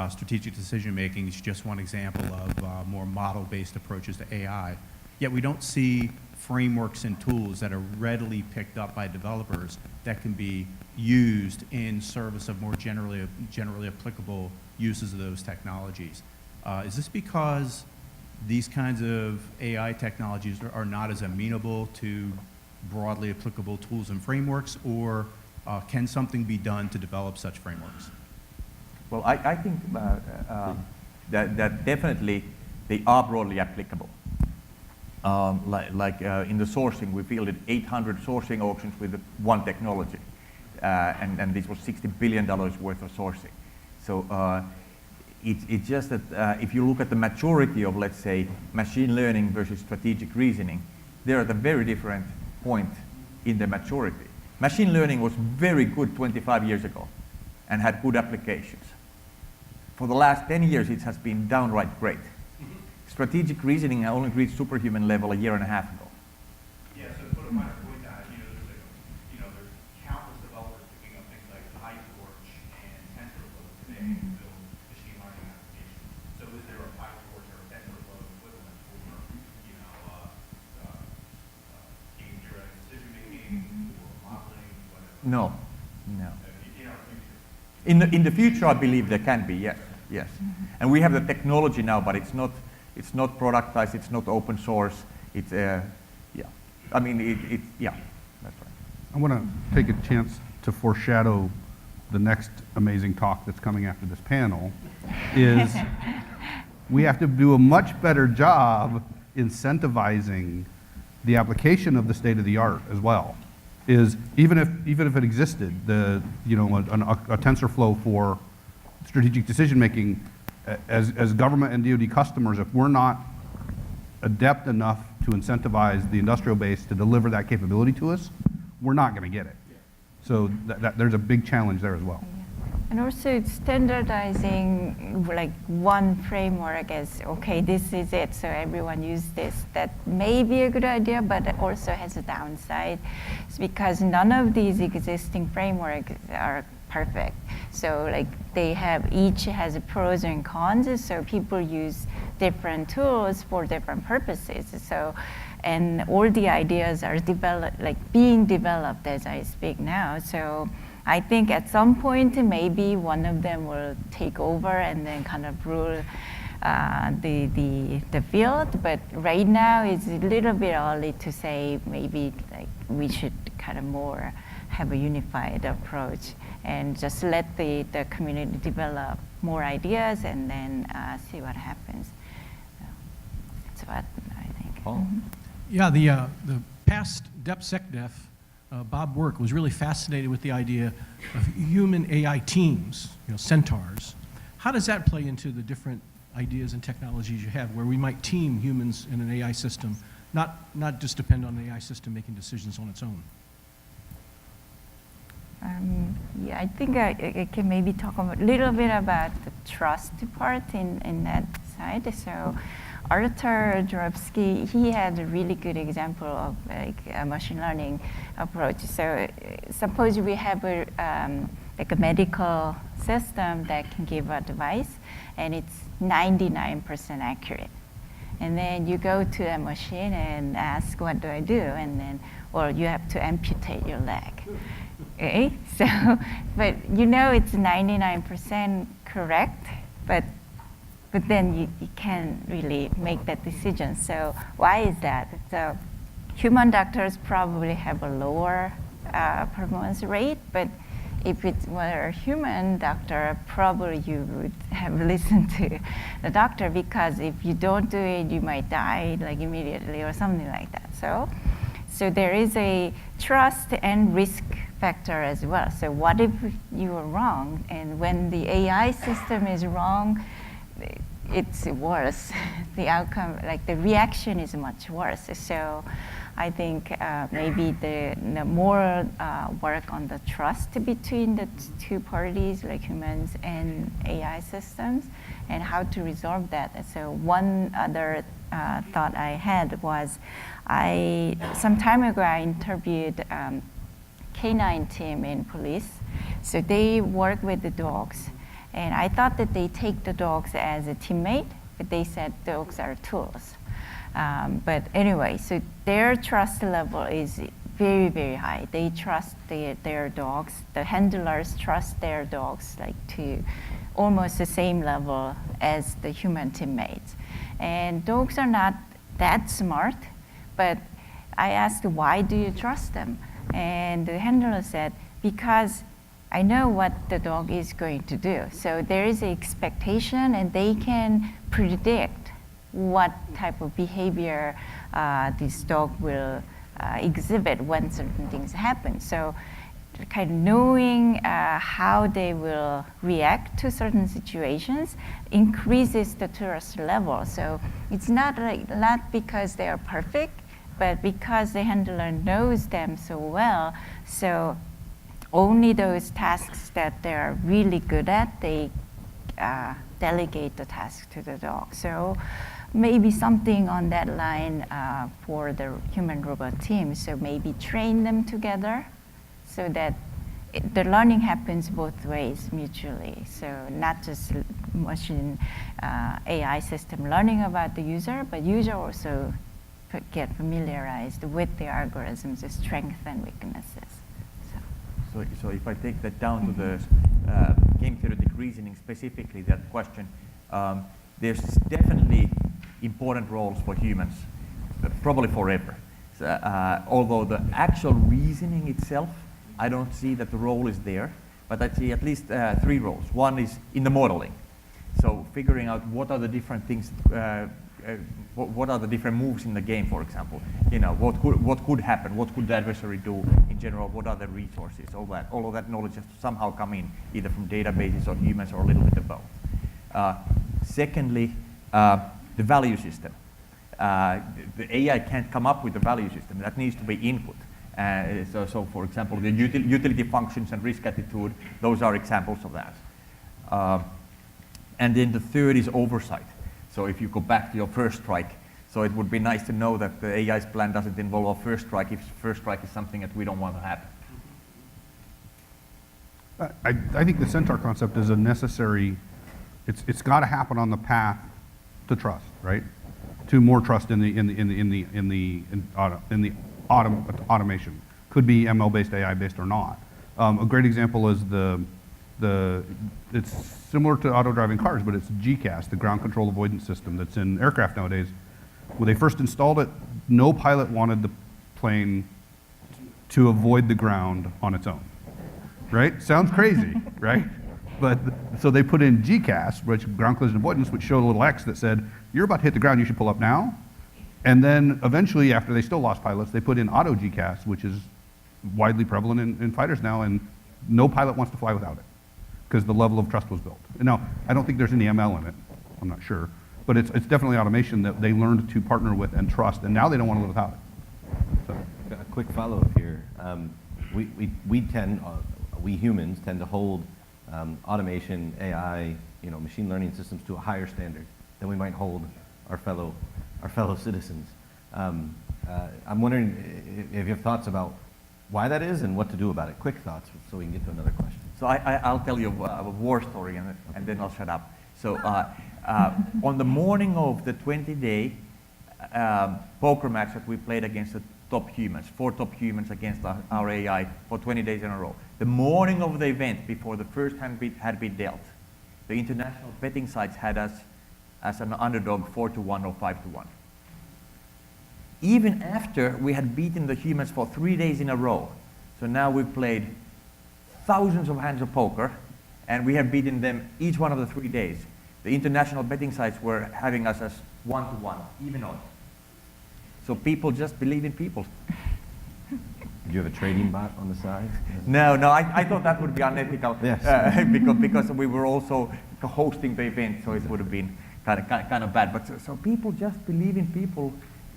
S6: Strategic decision making is just one example of more model-based approaches to AI. Yet we don't see frameworks and tools that are readily picked up by developers that can be used in service of more generally applicable uses of those technologies. Is this because these kinds of AI technologies are not as amenable to broadly applicable tools and frameworks, or can something be done to develop such frameworks?
S3: Well, I think that definitely they are broadly applicable. In the sourcing, we fielded 800 sourcing auctions with one technology, and this was $60 billion worth of sourcing. So it's just that if you look at the maturity of, let's say, machine learning versus strategic reasoning, they're at a very different point in the maturity. Machine learning was very good 25 years ago and had good applications. For the last 10 years, it has been downright great. Strategic reasoning only reached superhuman level a year and a half ago.
S7: Yeah, so to put a finer point on it, there's countless developers picking up things like PyTorch and TensorFlow today to build machine learning applications. So is there a PyTorch or a TensorFlow equivalent for, game theoretic decision making or modeling, whatever?
S3: No.
S7: In our future.
S3: In the future, I believe there can be, yes. And we have the technology now, but it's not productized, it's not open source. It's yeah. I mean, yeah, that's right.
S2: I want to take a chance to foreshadow the next amazing talk that's coming after this panel. Is we have to do a much better job incentivizing the application of the state of the art as well is even if it existed, a TensorFlow for strategic decision making, as government and DoD customers, if we're not adept enough to incentivize the industrial base to deliver that capability to us, we're not going to get it. So there's a big challenge there as well.
S4: And also standardizing like one framework as, okay, this is it, so everyone use this. That may be a good idea, but it also has a downside. It's because none of these existing frameworks are perfect. So like each has pros and cons, so people use different tools for different purposes. So, and all the ideas are being developed as I speak now. So I think at some point, maybe one of them will take over and then kind of rule the field. But right now, it's a little bit early to say maybe like we should kind of more have a unified approach and just let the community develop more ideas and then see what happens. So that's what I think.
S3: Paul?
S8: Yeah, the past DepSecDef, Bob Work was really fascinated with the idea of human AI teams, centaurs. How does that play into the different ideas and technologies you have where we might team humans in an AI system, not just depend on an AI system making decisions on its own?
S4: Yeah, I think I can maybe talk a little bit about the trust part in that side. So Arthur Dorofsky, he had a really good example of like a machine learning approach. So suppose we have like a medical system that can give advice and it's 99% accurate. And then you go to a machine and ask, what do I do? And then, well, you have to amputate your leg. Okay? So, but it's 99% correct, but then you can't really make that decision. So why is that? So human doctors probably have a lower performance rate, but if it were a human doctor, probably you would have listened to the doctor, because if you don't do it, you might die like immediately or something like that. So there is a trust and risk factor as well. So what if you are wrong? And when the AI system is wrong, it's worse. The outcome, like the reaction is much worse. So I think maybe the more work on the trust between the two parties, like humans and AI systems, and how to resolve that. So one other thought I had was, some time ago I interviewed K9 team in police. So they work with the dogs. And I thought that they take the dogs as a teammate, but they said dogs are tools. But anyway, so their trust level is very, very high. They trust their dogs. The handlers trust their dogs like to almost the same level as the human teammates. And dogs are not that smart, but I asked, why do you trust them? And the handler said, because I know what the dog is going to do. So there is an expectation, and they can predict what type of behavior this dog will exhibit when certain things happen. So kind of knowing how they will react to certain situations increases the trust level. So it's not because they are perfect, but because the handler knows them so well. So only those tasks that they're really good at, they delegate the task to the dog. So maybe something on that line for the human-robot team. So maybe train them together so that the learning happens both ways mutually. So not just machine AI system learning about the user, but user also get familiarized with the algorithms, the strengths and weaknesses.
S3: So if I take that down to the game theoretic reasoning, specifically that question, there's definitely important roles for humans, probably forever. So, although the actual reasoning itself, I don't see that the role is there, but I see at least 3 roles. One is in the modeling. So figuring out what are the different things what are the different moves in the game, for example? What could happen? What could the adversary do in general? What are the resources? All of that knowledge has to somehow come in, either from databases or humans or a little bit of both. Secondly, the value system. The AI can't come up with the value system. That needs to be input. So for example, the utility functions and risk attitude, those are examples of that. And then the third is oversight. So if you go back to your first strike, so it would be nice to know that the AI's plan doesn't involve a first strike if first strike is something that we don't want to happen.
S2: I think the Centaur concept is a necessary, it's got to happen on the path to trust, right? To more trust in the automation. Could be ML-based, AI-based, or not. A great example is it's similar to auto-driving cars, but it's GCAS, the ground control avoidance system that's in aircraft nowadays. When they first installed it, no pilot wanted the plane to avoid the ground on its own, right? Sounds crazy, right? But so they put in GCAS, which ground collision avoidance, which showed a little X that said, you're about to hit the ground, you should pull up now. And then eventually, after they still lost pilots, they put in auto GCAS, which is widely prevalent in fighters now, and no pilot wants to fly without it because the level of trust was built. And now, I don't think there's any ML in it, I'm not sure, but it's definitely automation that they learned to partner with and trust, and now they don't want to live without it. So.
S1: A quick follow-up here. We humans tend to hold automation, AI, machine learning systems to a higher standard than we might hold our fellow citizens. I'm wondering if you have thoughts about why that is and what to do about it. Quick thoughts, so we can get to another question.
S3: So I'll tell you a war story, and then I'll shut up. So on the morning of the 20-day poker match that we played against the top humans, 4 top humans against our AI for 20 days in a row, the morning of the event, before the first hand had been dealt, the international betting sites had us as an underdog 4-1 or 5-1. Even after we had beaten the humans for 3 days in a row, so now we've played thousands of hands of poker, and we have beaten them each one of the 3 days. The international betting sites were having us as 1-1, even odds. So people just believe in people.
S1: Do you have a trading bot on the side?
S3: No, I thought that would be unethical.
S1: Yes.
S3: Because we were also hosting the event, so it would have been kind of bad. But so people just believe in people,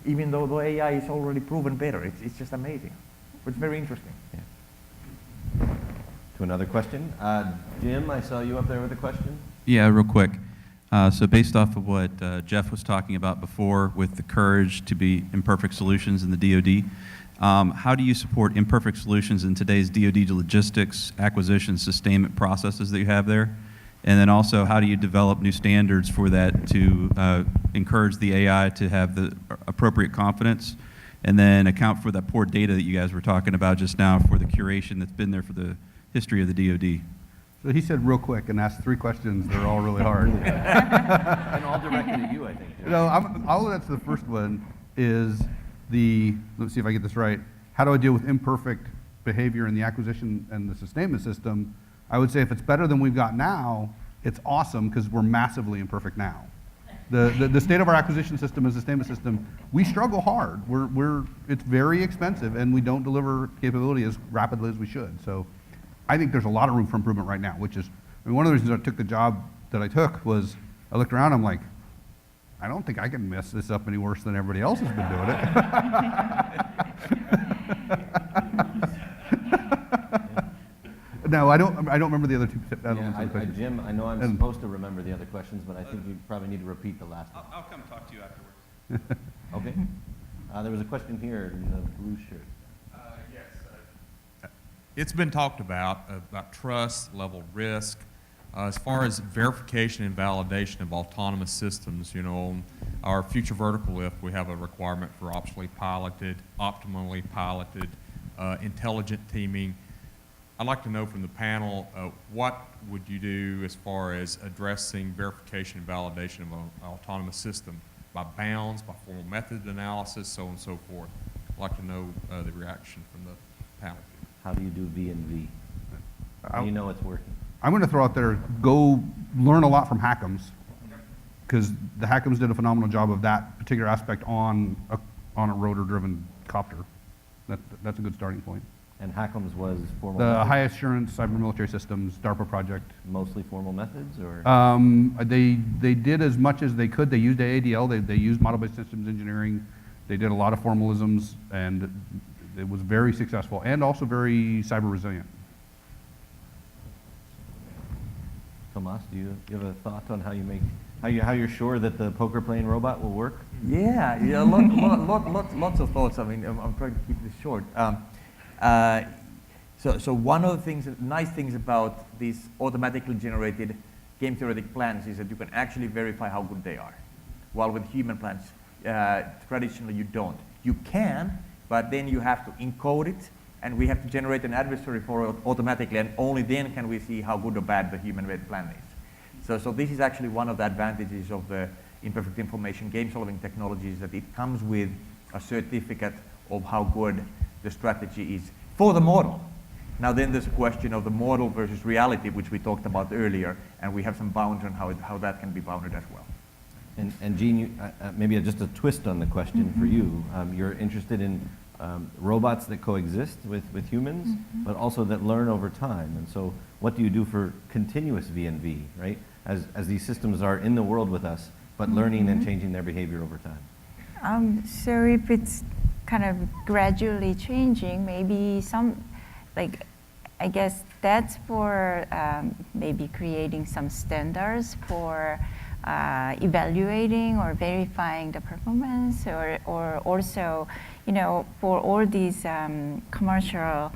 S3: even though the AI is already proven better. It's just amazing. It's very interesting.
S1: Yeah. To another question. Jim, I saw you up there with a question.
S9: Yeah, real quick. So based off of what Jeff was talking about before with the courage to be imperfect solutions in the DoD, how do you support imperfect solutions in today's DoD logistics, acquisition, sustainment processes that you have there? And then also, how do you develop new standards for that to encourage the AI to have the appropriate confidence, and then account for that poor data that you guys were talking about just now for the curation that's been there for the history of the DoD?
S2: So he said real quick and asked 3 questions. They're all really hard.
S1: And all directed at you, I think.
S2: All of that's the first one is let's see if I get this right. How do I deal with imperfect behavior in the acquisition and the sustainment system? I would say if it's better than we've got now, it's awesome because we're massively imperfect now. The state of our acquisition system and sustainment system, we struggle hard. It's very expensive, and we don't deliver capability as rapidly as we should. So I think there's a lot of room for improvement right now, which is, one of the reasons I took the job that I took was I looked around, I'm like, I don't think I can mess this up any worse than everybody else has been doing it. No, I don't remember the other 2 elements of the question.
S1: Jim, I know I'm supposed to remember the other questions, but I think you probably need to repeat the last one.
S6: I'll come talk to you afterwards.
S1: Okay. There was a question here in the blue shirt.
S10: It's been talked about trust, level risk, as far as verification and validation of autonomous systems. On our future vertical lift, we have a requirement for optimally piloted, intelligent teaming. I'd like to know from the panel, what would you do as far as addressing verification and validation of an autonomous system by bounds, by formal method analysis, so on and so forth? I'd like to know the reaction from the panel.
S1: How do you do V and V? How do you know it's working?
S2: I'm going to throw out there, go learn a lot from Hackams because the Hackams did a phenomenal job of that particular aspect on a rotor-driven copter. That's a good starting point.
S1: And HACMS was formal
S2: The
S1: methods?
S2: High Assurance Cyber Military Systems DARPA project.
S1: Mostly formal methods, or?
S2: They did as much as they could. They used AADL. They used model-based systems engineering. They did a lot of formalisms, and it was very successful and also very cyber resilient.
S1: Tomas, do you have a thought on how you're sure that the poker playing robot will work?
S3: Yeah, lots of thoughts. I mean, I'm trying to keep this short. So one of the nice things about these automatically generated game theoretic plans is that you can actually verify how good they are. While with human plans, traditionally you don't. You can, but then you have to encode it, and we have to generate an adversary for it automatically, and only then can we see how good or bad the human-made plan is. So this is actually one of the advantages of the imperfect information game-solving technologies, that it comes with a certificate of how good the strategy is for the model. Now then there's a question of the model versus reality, which we talked about earlier, and we have some bounds on how that can be bounded as well.
S1: And Jean, maybe just a twist on the question for you. You're interested in robots that coexist with humans, but also that learn over time. And so what do you do for continuous V&V, right? As these systems are in the world with us, but learning and changing their behavior over time.
S4: So if it's kind of gradually changing, maybe I guess that's for maybe creating some standards for evaluating or verifying the performance, or also, for all these commercial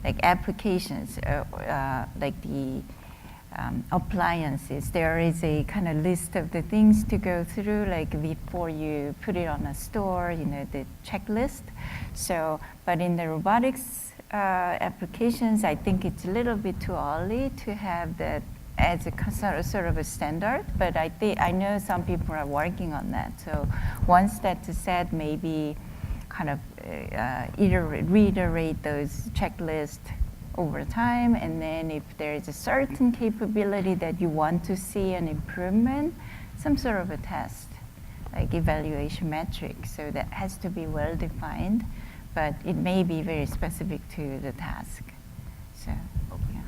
S4: applications, like the appliances, there is a kind of list of the things to go through, like before you put it on a store, the checklist. So, but in the robotics applications, I think it's a little bit too early to have that as a sort of a standard, but I know some people are working on that. So once that's set, maybe kind of reiterate those checklists over time, and then if there is a certain capability that you want to see an improvement, some sort of a test, like evaluation metric. So that has to be well defined, but it may be very specific to the task. So, yeah.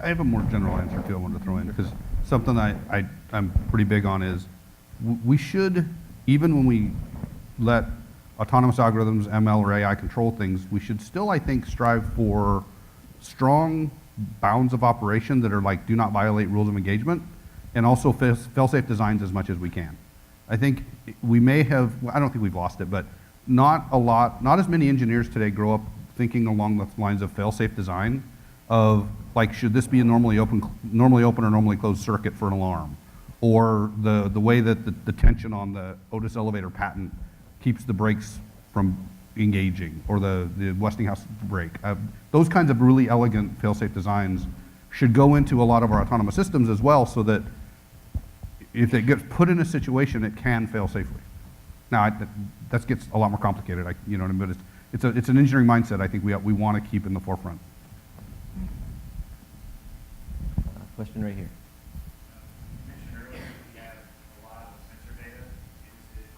S2: I have a more general answer too I wanted to throw in, because something I'm pretty big on is we should, even when we let autonomous algorithms, ML or AI control things, we should still, I think, strive for strong bounds of operation that are like, do not violate rules of engagement, and also fail-safe designs as much as we can. I think we may have, well, I don't think we've lost it, but not as many engineers today grow up thinking along the lines of fail-safe design, of like, should this be a normally open or normally closed circuit for an alarm? Or the way that the tension on the Otis elevator patent keeps the brakes from engaging, or the Westinghouse brake. Those kinds of really elegant fail-safe designs should go into a lot of our autonomous systems as well, so that if it gets put in a situation, it can fail safely. Now, that gets a lot more complicated, you know what I mean? But it's an engineering mindset I think we want to keep in the forefront.
S1: Question right here.
S7: You mentioned earlier we have a lot of sensor data. Is it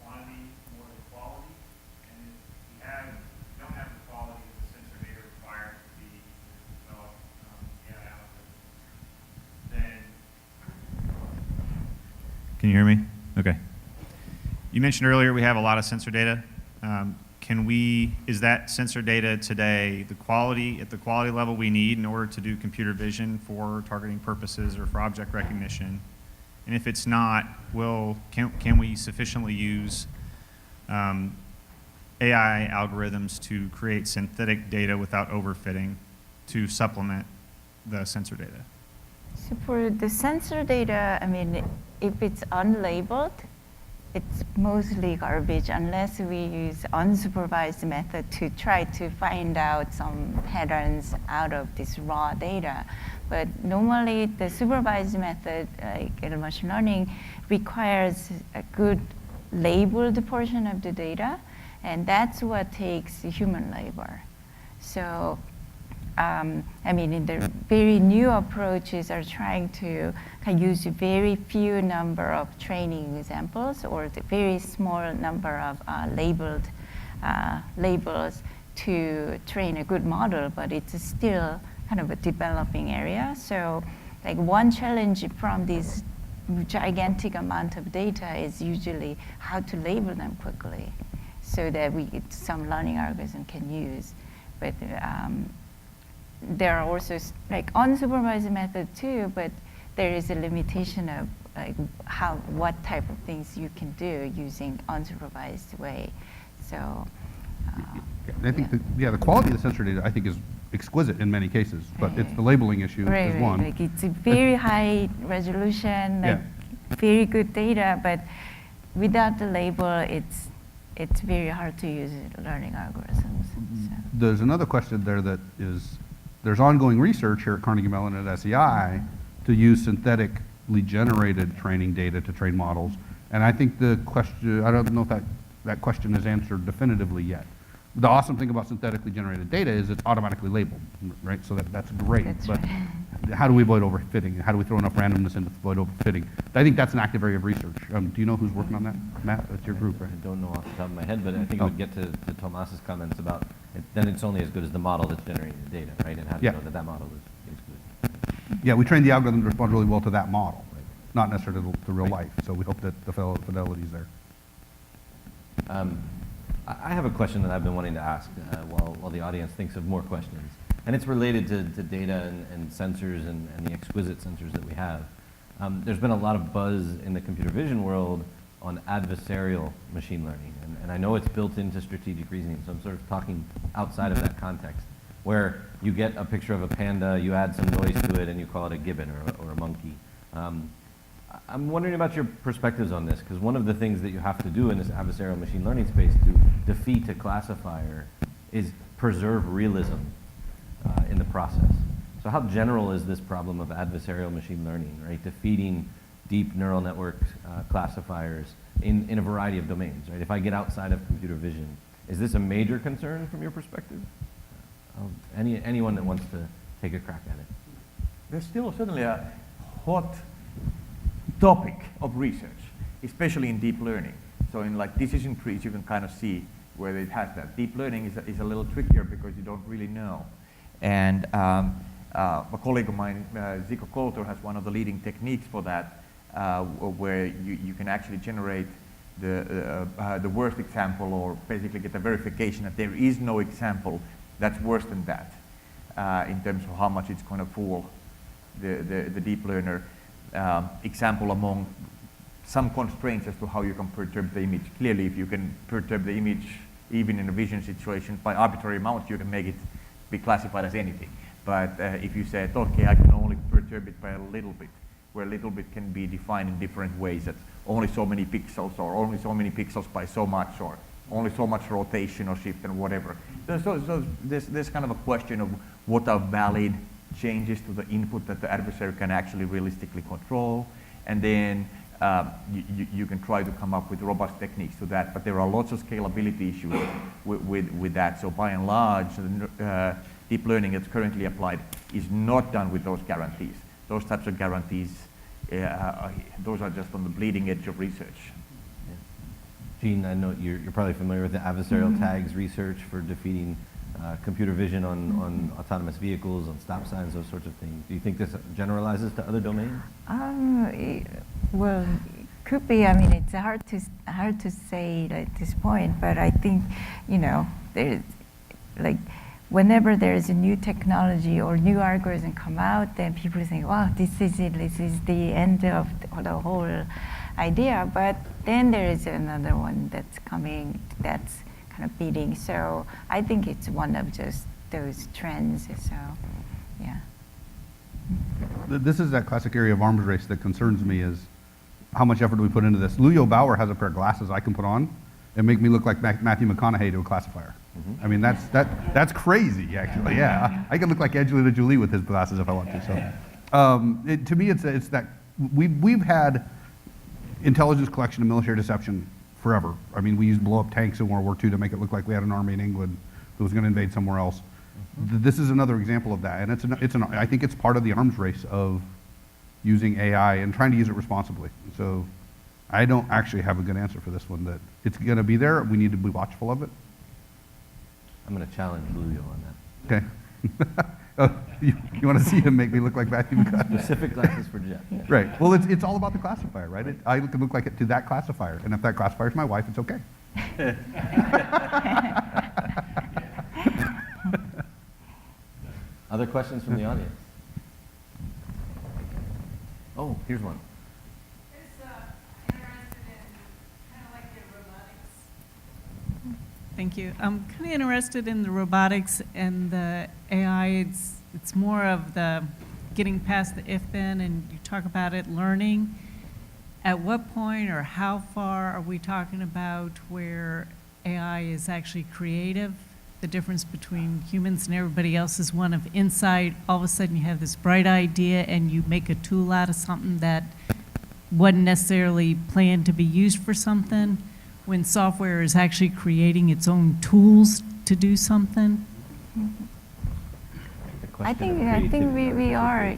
S7: quantity more than quality? And if you don't have the quality of the sensor data required to be developed AI algorithms, then... Can you hear me? Okay. You mentioned earlier we have a lot of sensor data. Is that sensor data today at the quality level we need in order to do computer vision for targeting purposes or for object recognition? And if it's not, can we sufficiently use AI algorithms to create synthetic data without overfitting to supplement the sensor data?
S4: So for the sensor data, I mean, if it's unlabeled, it's mostly garbage unless we use unsupervised method to try to find out some patterns out of this raw data. But normally the supervised method, like in machine learning, requires a good labeled portion of the data, and that's what takes human labor. So I mean, in the very new approaches are trying to kind of use a very few number of training examples or the very small number of labels to train a good model, but it's still kind of a developing area. So like one challenge from this gigantic amount of data is usually how to label them quickly so that some learning algorithm can use. But there are also like unsupervised method too, but there is a limitation of like what type of things you can do using unsupervised way. So
S2: I think the quality of the sensor data I think is exquisite in many cases, but it's the labeling issue is one.
S4: Like it's a very high resolution, like very good data, but without the label, it's very hard to use learning algorithms. So.
S2: There's another question there that is, there's ongoing research here at Carnegie Mellon and at SEI to use synthetically generated training data to train models. And I think the question, I don't know if that question is answered definitively yet. The awesome thing about synthetically generated data is it's automatically labeled, right? So that's great.
S4: That's
S2: but
S4: right.
S2: how do we avoid overfitting? How do we throw enough randomness in to avoid overfitting? I think that's an active area of research. Do you know who's working on that? Matt, that's your group, right?
S1: I don't know off the top of my head, but I think it would get to Tomas's comments about then it's only as good as the model that's generating the data, right? And how do you know that model is good?
S2: Yeah, we trained the algorithm to respond really well to that model, right? Not necessarily to real life. So we hope that the fidelity is there.
S1: I have a question that I've been wanting to ask while the audience thinks of more questions. And it's related to data and sensors and the exquisite sensors that we have. There's been a lot of buzz in the computer vision world on adversarial machine learning. And I know it's built into strategic reasoning, so I'm sort of talking outside of that context, where you get a picture of a panda, you add some noise to it, and you call it a gibbon or a monkey. I'm wondering about your perspectives on this, because one of the things that you have to do in this adversarial machine learning space to defeat a classifier is preserve realism in the process. So how general is this problem of adversarial machine learning, right? Defeating deep neural network classifiers in a variety of domains, right? If I get outside of computer vision, is this a major concern from your perspective? Anyone that wants to take a crack at it?
S3: There's still certainly a hot topic of research, especially in deep learning. So in like decision trees, you can kind of see where it has that. Deep learning is a little trickier because you don't really know. And a colleague of mine, Zico Coulter, has one of the leading techniques for that, where you can actually generate the worst example, or basically get a verification that there is no example that's worse than that, in terms of how much it's going to fool the deep learner. Example among some constraints as to how you can perturb the image. Clearly, if you can perturb the image even in a vision situation by arbitrary amounts, you can make it be classified as anything. But if you said, okay, I can only perturb it by a little bit, where a little bit can be defined in different ways, that's only so many pixels, or only so many pixels by so much, or only so much rotation or shift and whatever. So there's kind of a question of what are valid changes to the input that the adversary can actually realistically control, and then you can try to come up with robust techniques to that, but there are lots of scalability issues with that. So by and large, deep learning that's currently applied is not done with those guarantees. Those types of guarantees, those are just on the bleeding edge of research.
S1: Gene, I know you're probably familiar with the adversarial tags research for defeating computer vision on autonomous vehicles, on stop signs, those sorts of things. Do you think this generalizes to other domains?
S4: Well, it could be. I mean, it's hard to say at this point, but I think, there's like whenever there is a new technology or new algorithm come out, then people think, wow, this is it. This is the end of the whole idea. But then there is another one that's coming that's kind of beating. So I think it's one of just those trends. So, yeah.
S2: This is that classic area of arms race that concerns me, is how much effort do we put into this? Luyo Bauer has a pair of glasses I can put on and make me look like Matthew McConaughey to a classifier. I mean, that's crazy, actually. Yeah, I can look like Angelina Jolie with his glasses if I want to. So, to me, it's that we've had intelligence collection and military deception forever. I mean, we used to blow up tanks in World War II to make it look like we had an army in England that was going to invade somewhere else. This is another example of that, and I think it's part of the arms race of using AI and trying to use it responsibly. So I don't actually have a good answer for this one, that it's going to be there, we need to be watchful of it.
S1: I'm going to challenge Blue on that.
S2: Okay. Oh, you want to see him make me look like Matthew McConaughey?
S1: Specific glasses for Jeff.
S2: Right. Well, it's all about the classifier, right? I can look like it to that classifier, and if that classifier is my wife, it's okay.
S1: Other questions from the audience? Oh, here's one.
S11: Interested in kind of like the robotics. Thank you. I'm kind of interested in the robotics and the AI. It's more of the getting past the if-then, and you talk about it learning. At what point or how far are we talking about where AI is actually creative? The difference between humans and everybody else is one of insight. All of a sudden you have this bright idea and you make a tool out of something that wasn't necessarily planned to be used for something, when software is actually creating its own tools to do something.
S4: I think we are,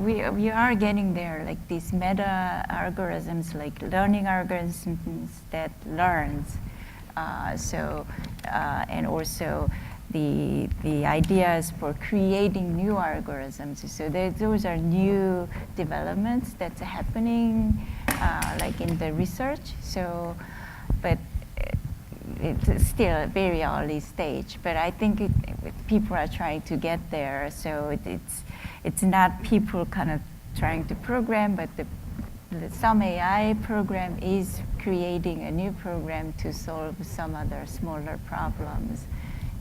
S4: we are getting there, like these meta algorithms, like learning algorithms that learns. And also the ideas for creating new algorithms. So those are new developments that's happening, like in the research. So, but it's still a very early stage. But I think people are trying to get there. So it's not people kind of trying to program, but some AI program is creating a new program to solve some other smaller problems,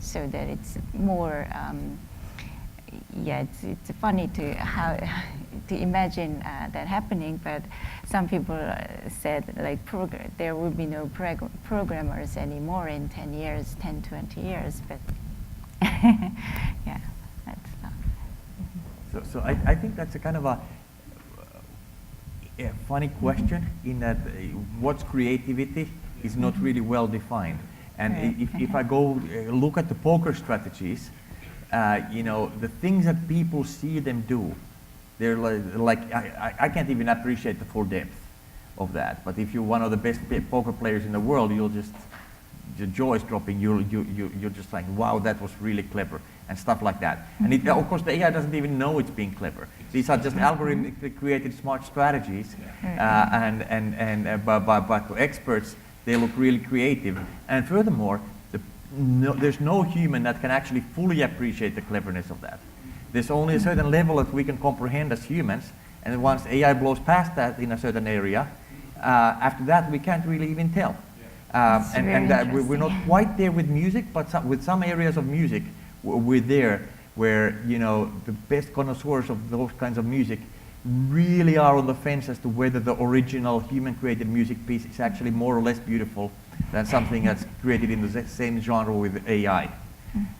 S4: so that it's more, it's funny to imagine that happening, but some people said like there will be no programmers anymore in 10 years, 10, 20 years, but yeah, that's not.
S3: So I think that's a kind of a funny question, in that what's creativity is not really well defined. And if I go look at the poker strategies, the things that people see them do, they're like I can't even appreciate the full depth of that. But if you're one of the best poker players in the world, you'll just, your jaw is dropping. You're just like, wow, that was really clever, and stuff like that. And of course, the AI doesn't even know it's being clever. These are just algorithmically created smart strategies, but to experts, they look really creative. And furthermore, there's no human that can actually fully appreciate the cleverness of that. There's only a certain level that we can comprehend as humans, and once AI blows past that in a certain area, after that we can't really even tell. We're not quite there with music, but with some areas of music, we're there, where the best connoisseurs of those kinds of music really are on the fence as to whether the original human-created music piece is actually more or less beautiful than something that's created in the same genre with AI.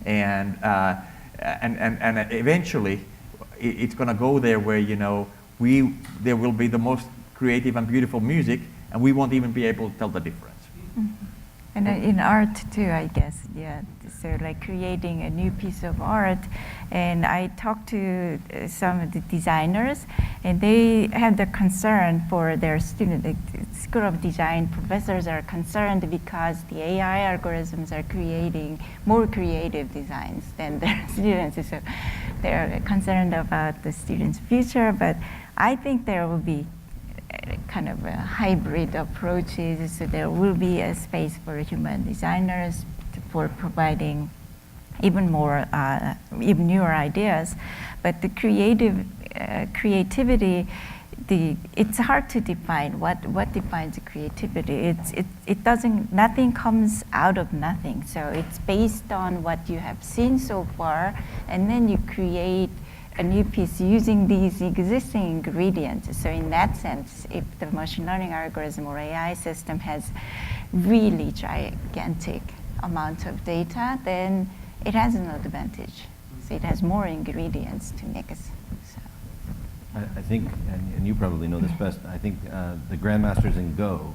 S3: And eventually, it's going to go there where there will be the most creative and beautiful music, and we won't even be able to tell the difference.
S4: And in art too, I guess, yeah. So like creating a new piece of art, and I talked to some of the designers, and they have the concern for their students. The School of Design professors are concerned because the AI algorithms are creating more creative designs than their students. So they're concerned about the students' future, but I think there will be kind of a hybrid approaches, so there will be a space for human designers for providing even more, even newer ideas. But the creativity, it's hard to define what defines creativity. It doesn't, nothing comes out of nothing. So it's based on what you have seen so far, and then you create a new piece using these existing ingredients. So in that sense, if the machine learning algorithm or AI system has really gigantic amount of data, then it has an advantage. So it has more ingredients to mix. So.
S1: I think, and you probably know this best, I think the grandmasters in Go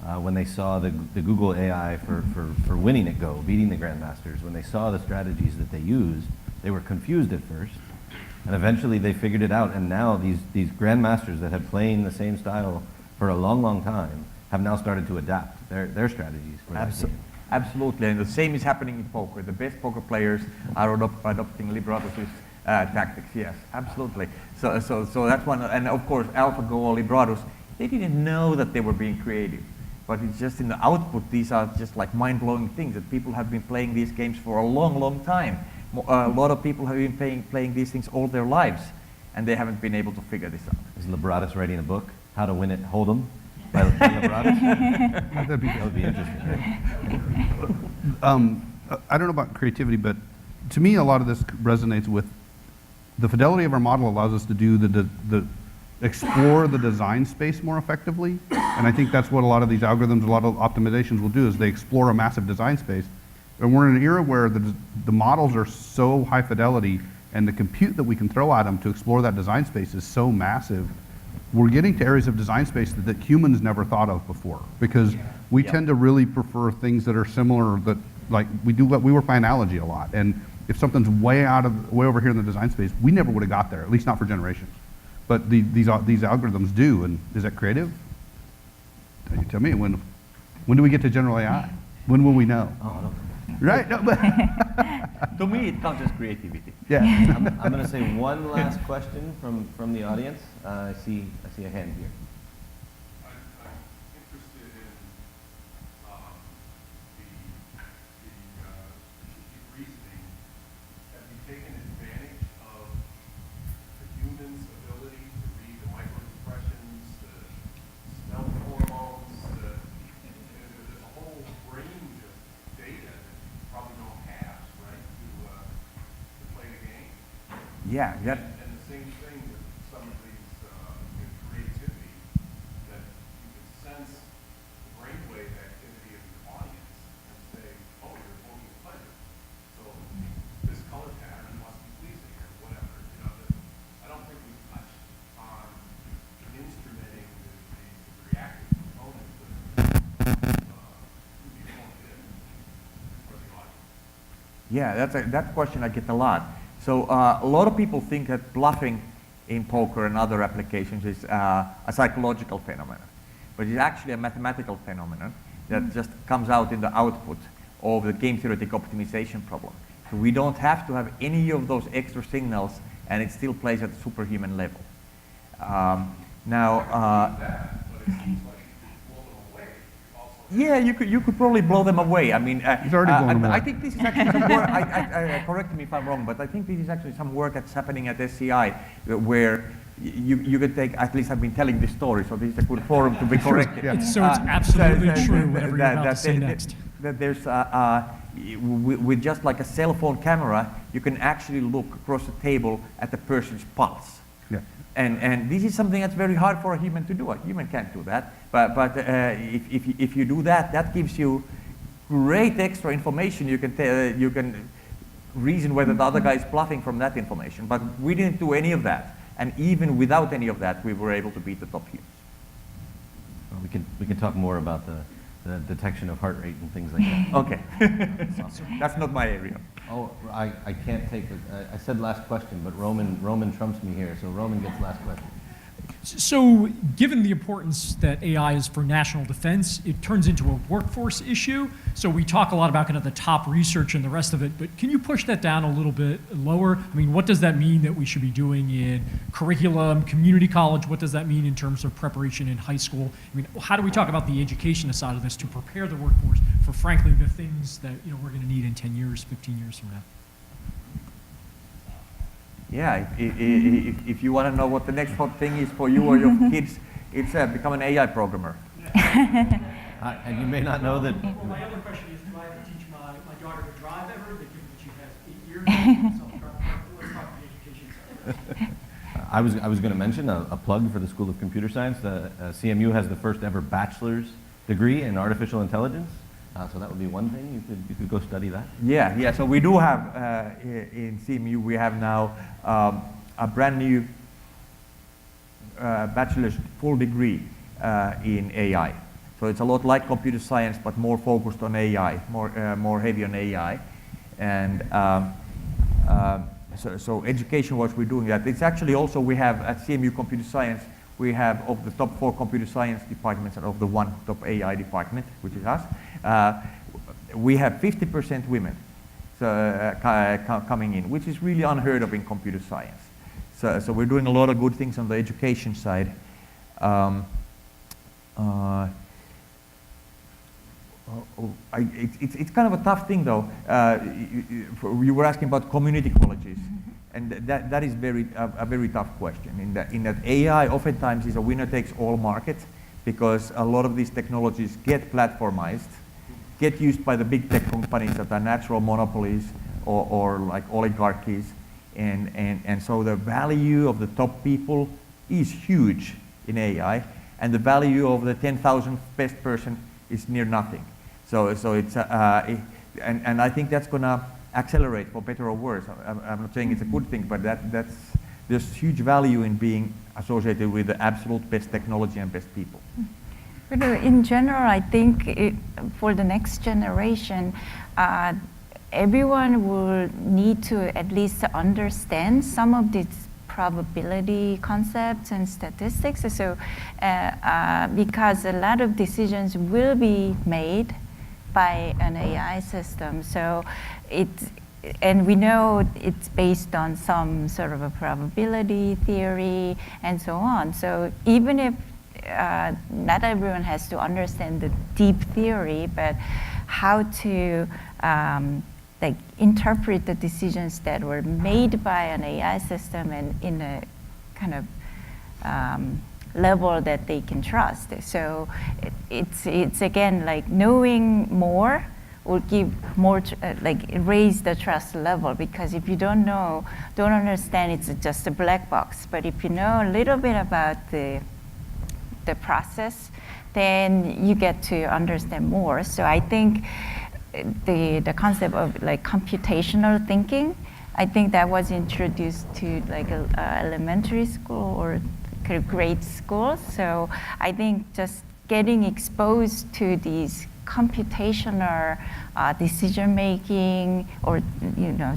S1: when they saw the Google AI for winning at Go, beating the grandmasters. When they saw the strategies that they used, they were confused at first, and eventually they figured it out. And now these grandmasters that had playing the same style for a long, long time have now started to adapt their strategies for that game.
S3: Absolutely, and the same is happening in poker. The best poker players are adopting Libratus' tactics. Yes, absolutely. So that's one. And of course, AlphaGo or Libratus, they didn't know that they were being creative, but it's just in the output. These are just like mind-blowing things that people have been playing these games for a long, long time. A lot of people have been playing these things all their lives, and they haven't been able to figure this out.
S1: Is Libratus writing a book, How to Win at Hold'em, by Libratus? That would be interesting. Right?
S2: I don't know about creativity, but to me, a lot of this resonates with the fidelity of our model allows us to do the explore the design space more effectively. And I think that's what a lot of these algorithms, a lot of optimizations will do is they explore a massive design space. And we're in an era where the models are so high fidelity and the compute that we can throw at them to explore that design space is so massive. We're getting to areas of design space that humans never thought of before because we tend to really prefer things that are similar that like we work by analogy a lot. And if something's way over here in the design space, we never would have got there, at least not for generations. But these algorithms do, and is that creative? You tell me, when do we get to general AI? When will we know?
S1: Oh, no.
S2: Right? No, but
S3: To me, it counts as creativity.
S2: yeah.
S1: I'm going to say one last question from the audience. I see a hand here.
S7: I'm interested in the reasoning. Have you taken advantage of the human's ability to read the microexpressions, the smell hormones, there's a whole range of data that you probably don't have, right, to play the game?
S3: Yeah, yeah.
S7: And the same thing with some of these creativity, that you can sense the brainwave activity of the audience and say, oh, you're evoking pleasure. So this color pattern must be pleasing or whatever. You know, I don't think we've touched on instrumenting the reactive component to be honed in for the audience.
S3: Yeah, that question I get a lot. So a lot of people think that bluffing in poker and other applications is a psychological phenomenon, but it's actually a mathematical phenomenon that just comes out in the output of the game theoretic optimization problem. So we don't have to have any of those extra signals, and it still plays at a superhuman level. Yeah, you could probably blow them away. I mean,
S2: He's already blown them away.
S3: I think this is actually some work. Correct me if I'm wrong, but I think this is actually some work that's happening at SCI, where you could take. At least I've been telling this story, so this is a good forum to be corrected.
S2: Yeah.
S12: So it's absolutely true, whatever you're about to say next.
S3: That there's with just like a cell phone camera, you can actually look across the table at the person's pulse.
S2: Yeah.
S3: And this is something that's very hard for a human to do. A human can't do that. But if you do that, that gives you great extra information. You can reason whether the other guy is bluffing from that information. But we didn't do any of that. And even without any of that, we were able to beat the top humans.
S1: Well, we can talk more about the detection of heart rate and things like that.
S3: Okay. That's not my area.
S1: Oh, I can't take it. I said last question, but Roman trumps me here, so Roman gets last question.
S12: So, given the importance that AI is for national defense, it turns into a workforce issue. So we talk a lot about kind of the top research and the rest of it, but can you push that down a little bit lower? I mean, what does that mean that we should be doing in curriculum, community college? What does that mean in terms of preparation in high school? I mean, how do we talk about the education side of this to prepare the workforce for, frankly, the things that we're going to need in 10 years, 15 years from now?
S3: Yeah, if you want to know what the next hot thing is for you or your kids, it's become an AI programmer.
S1: And you may not know that.
S12: Well, my other question is, do I have to teach my daughter to drive ever? Given that she has 8 years, so let's talk the education side.
S1: I was going to mention a plug for the School of Computer Science. The CMU has the first ever bachelor's degree in artificial intelligence. So that would be one thing. You could go study that.
S3: Yeah. So we do have in CMU we have now a brand new bachelor's full degree in AI. So it's a lot like computer science, but more focused on AI, more heavy on AI. And so education-wise, we're doing that. It's actually also, we have at CMU Computer Science, we have of the top 4 computer science departments and of the 1 top AI department, which is us, we have 50% women coming in, which is really unheard of in computer science. So we're doing a lot of good things on the education side. It's kind of a tough thing, though. You were asking about community colleges, and that is a very tough question. In that AI oftentimes is a winner-takes-all market, because a lot of these technologies get platformized, get used by the big tech companies that are natural monopolies or like oligarchies, and so the value of the top people is huge in AI, and the value of the 10,000th best person is near nothing. So it's and I think that's going to accelerate, for better or worse. I'm not saying it's a good thing, but there's huge value in being associated with the absolute best technology and best people.
S4: But in general, I think for the next generation, everyone will need to at least understand some of these probability concepts and statistics. So, because a lot of decisions will be made by an AI system. So and we know it's based on some sort of a probability theory and so on. So even if not everyone has to understand the deep theory, but how to like interpret the decisions that were made by an AI system and in a kind of level that they can trust. So it's again like knowing more will give more like raise the trust level, because if you don't understand, it's just a black box. But if you know a little bit about the process, then you get to understand more. So I think the concept of like computational thinking, I think that was introduced to like elementary school or grade school. So I think just getting exposed to these computational decision making or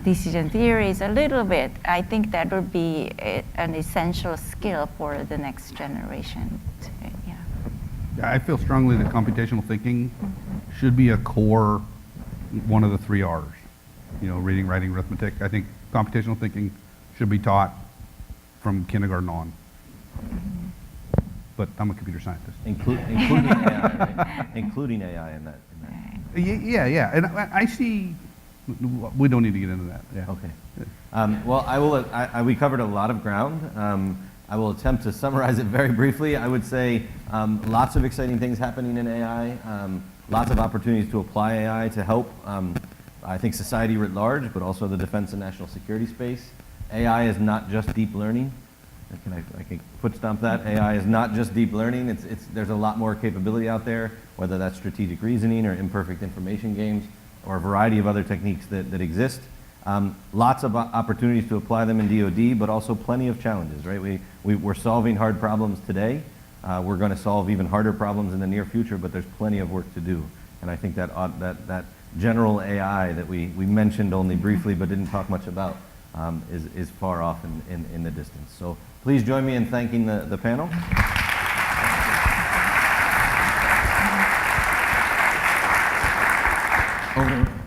S4: decision theories a little bit, I think that would be an essential skill for the next generation.
S2: Yeah, I feel strongly that computational thinking should be a core, one of the 3 R's. Reading, writing, arithmetic. I think computational thinking should be taught from kindergarten on. But I'm a computer scientist.
S1: Including AI, right? Including AI in that.
S2: Yeah. And I see, we don't need to get into that. Yeah.
S1: Okay. Well, we covered a lot of ground. I will attempt to summarize it very briefly. I would say lots of exciting things happening in AI, lots of opportunities to apply AI to help, I think, society writ large, but also the defense and national security space. AI is not just deep learning. I can foot stomp that. AI is not just deep learning. There's a lot more capability out there, whether that's strategic reasoning or imperfect information games or a variety of other techniques that exist. Lots of opportunities to apply them in DoD, but also plenty of challenges, right? We're solving hard problems today. We're going to solve even harder problems in the near future, but there's plenty of work to do. And I think that general AI that we mentioned only briefly but didn't talk much about is far off in the distance. So please join me in thanking the panel. Over.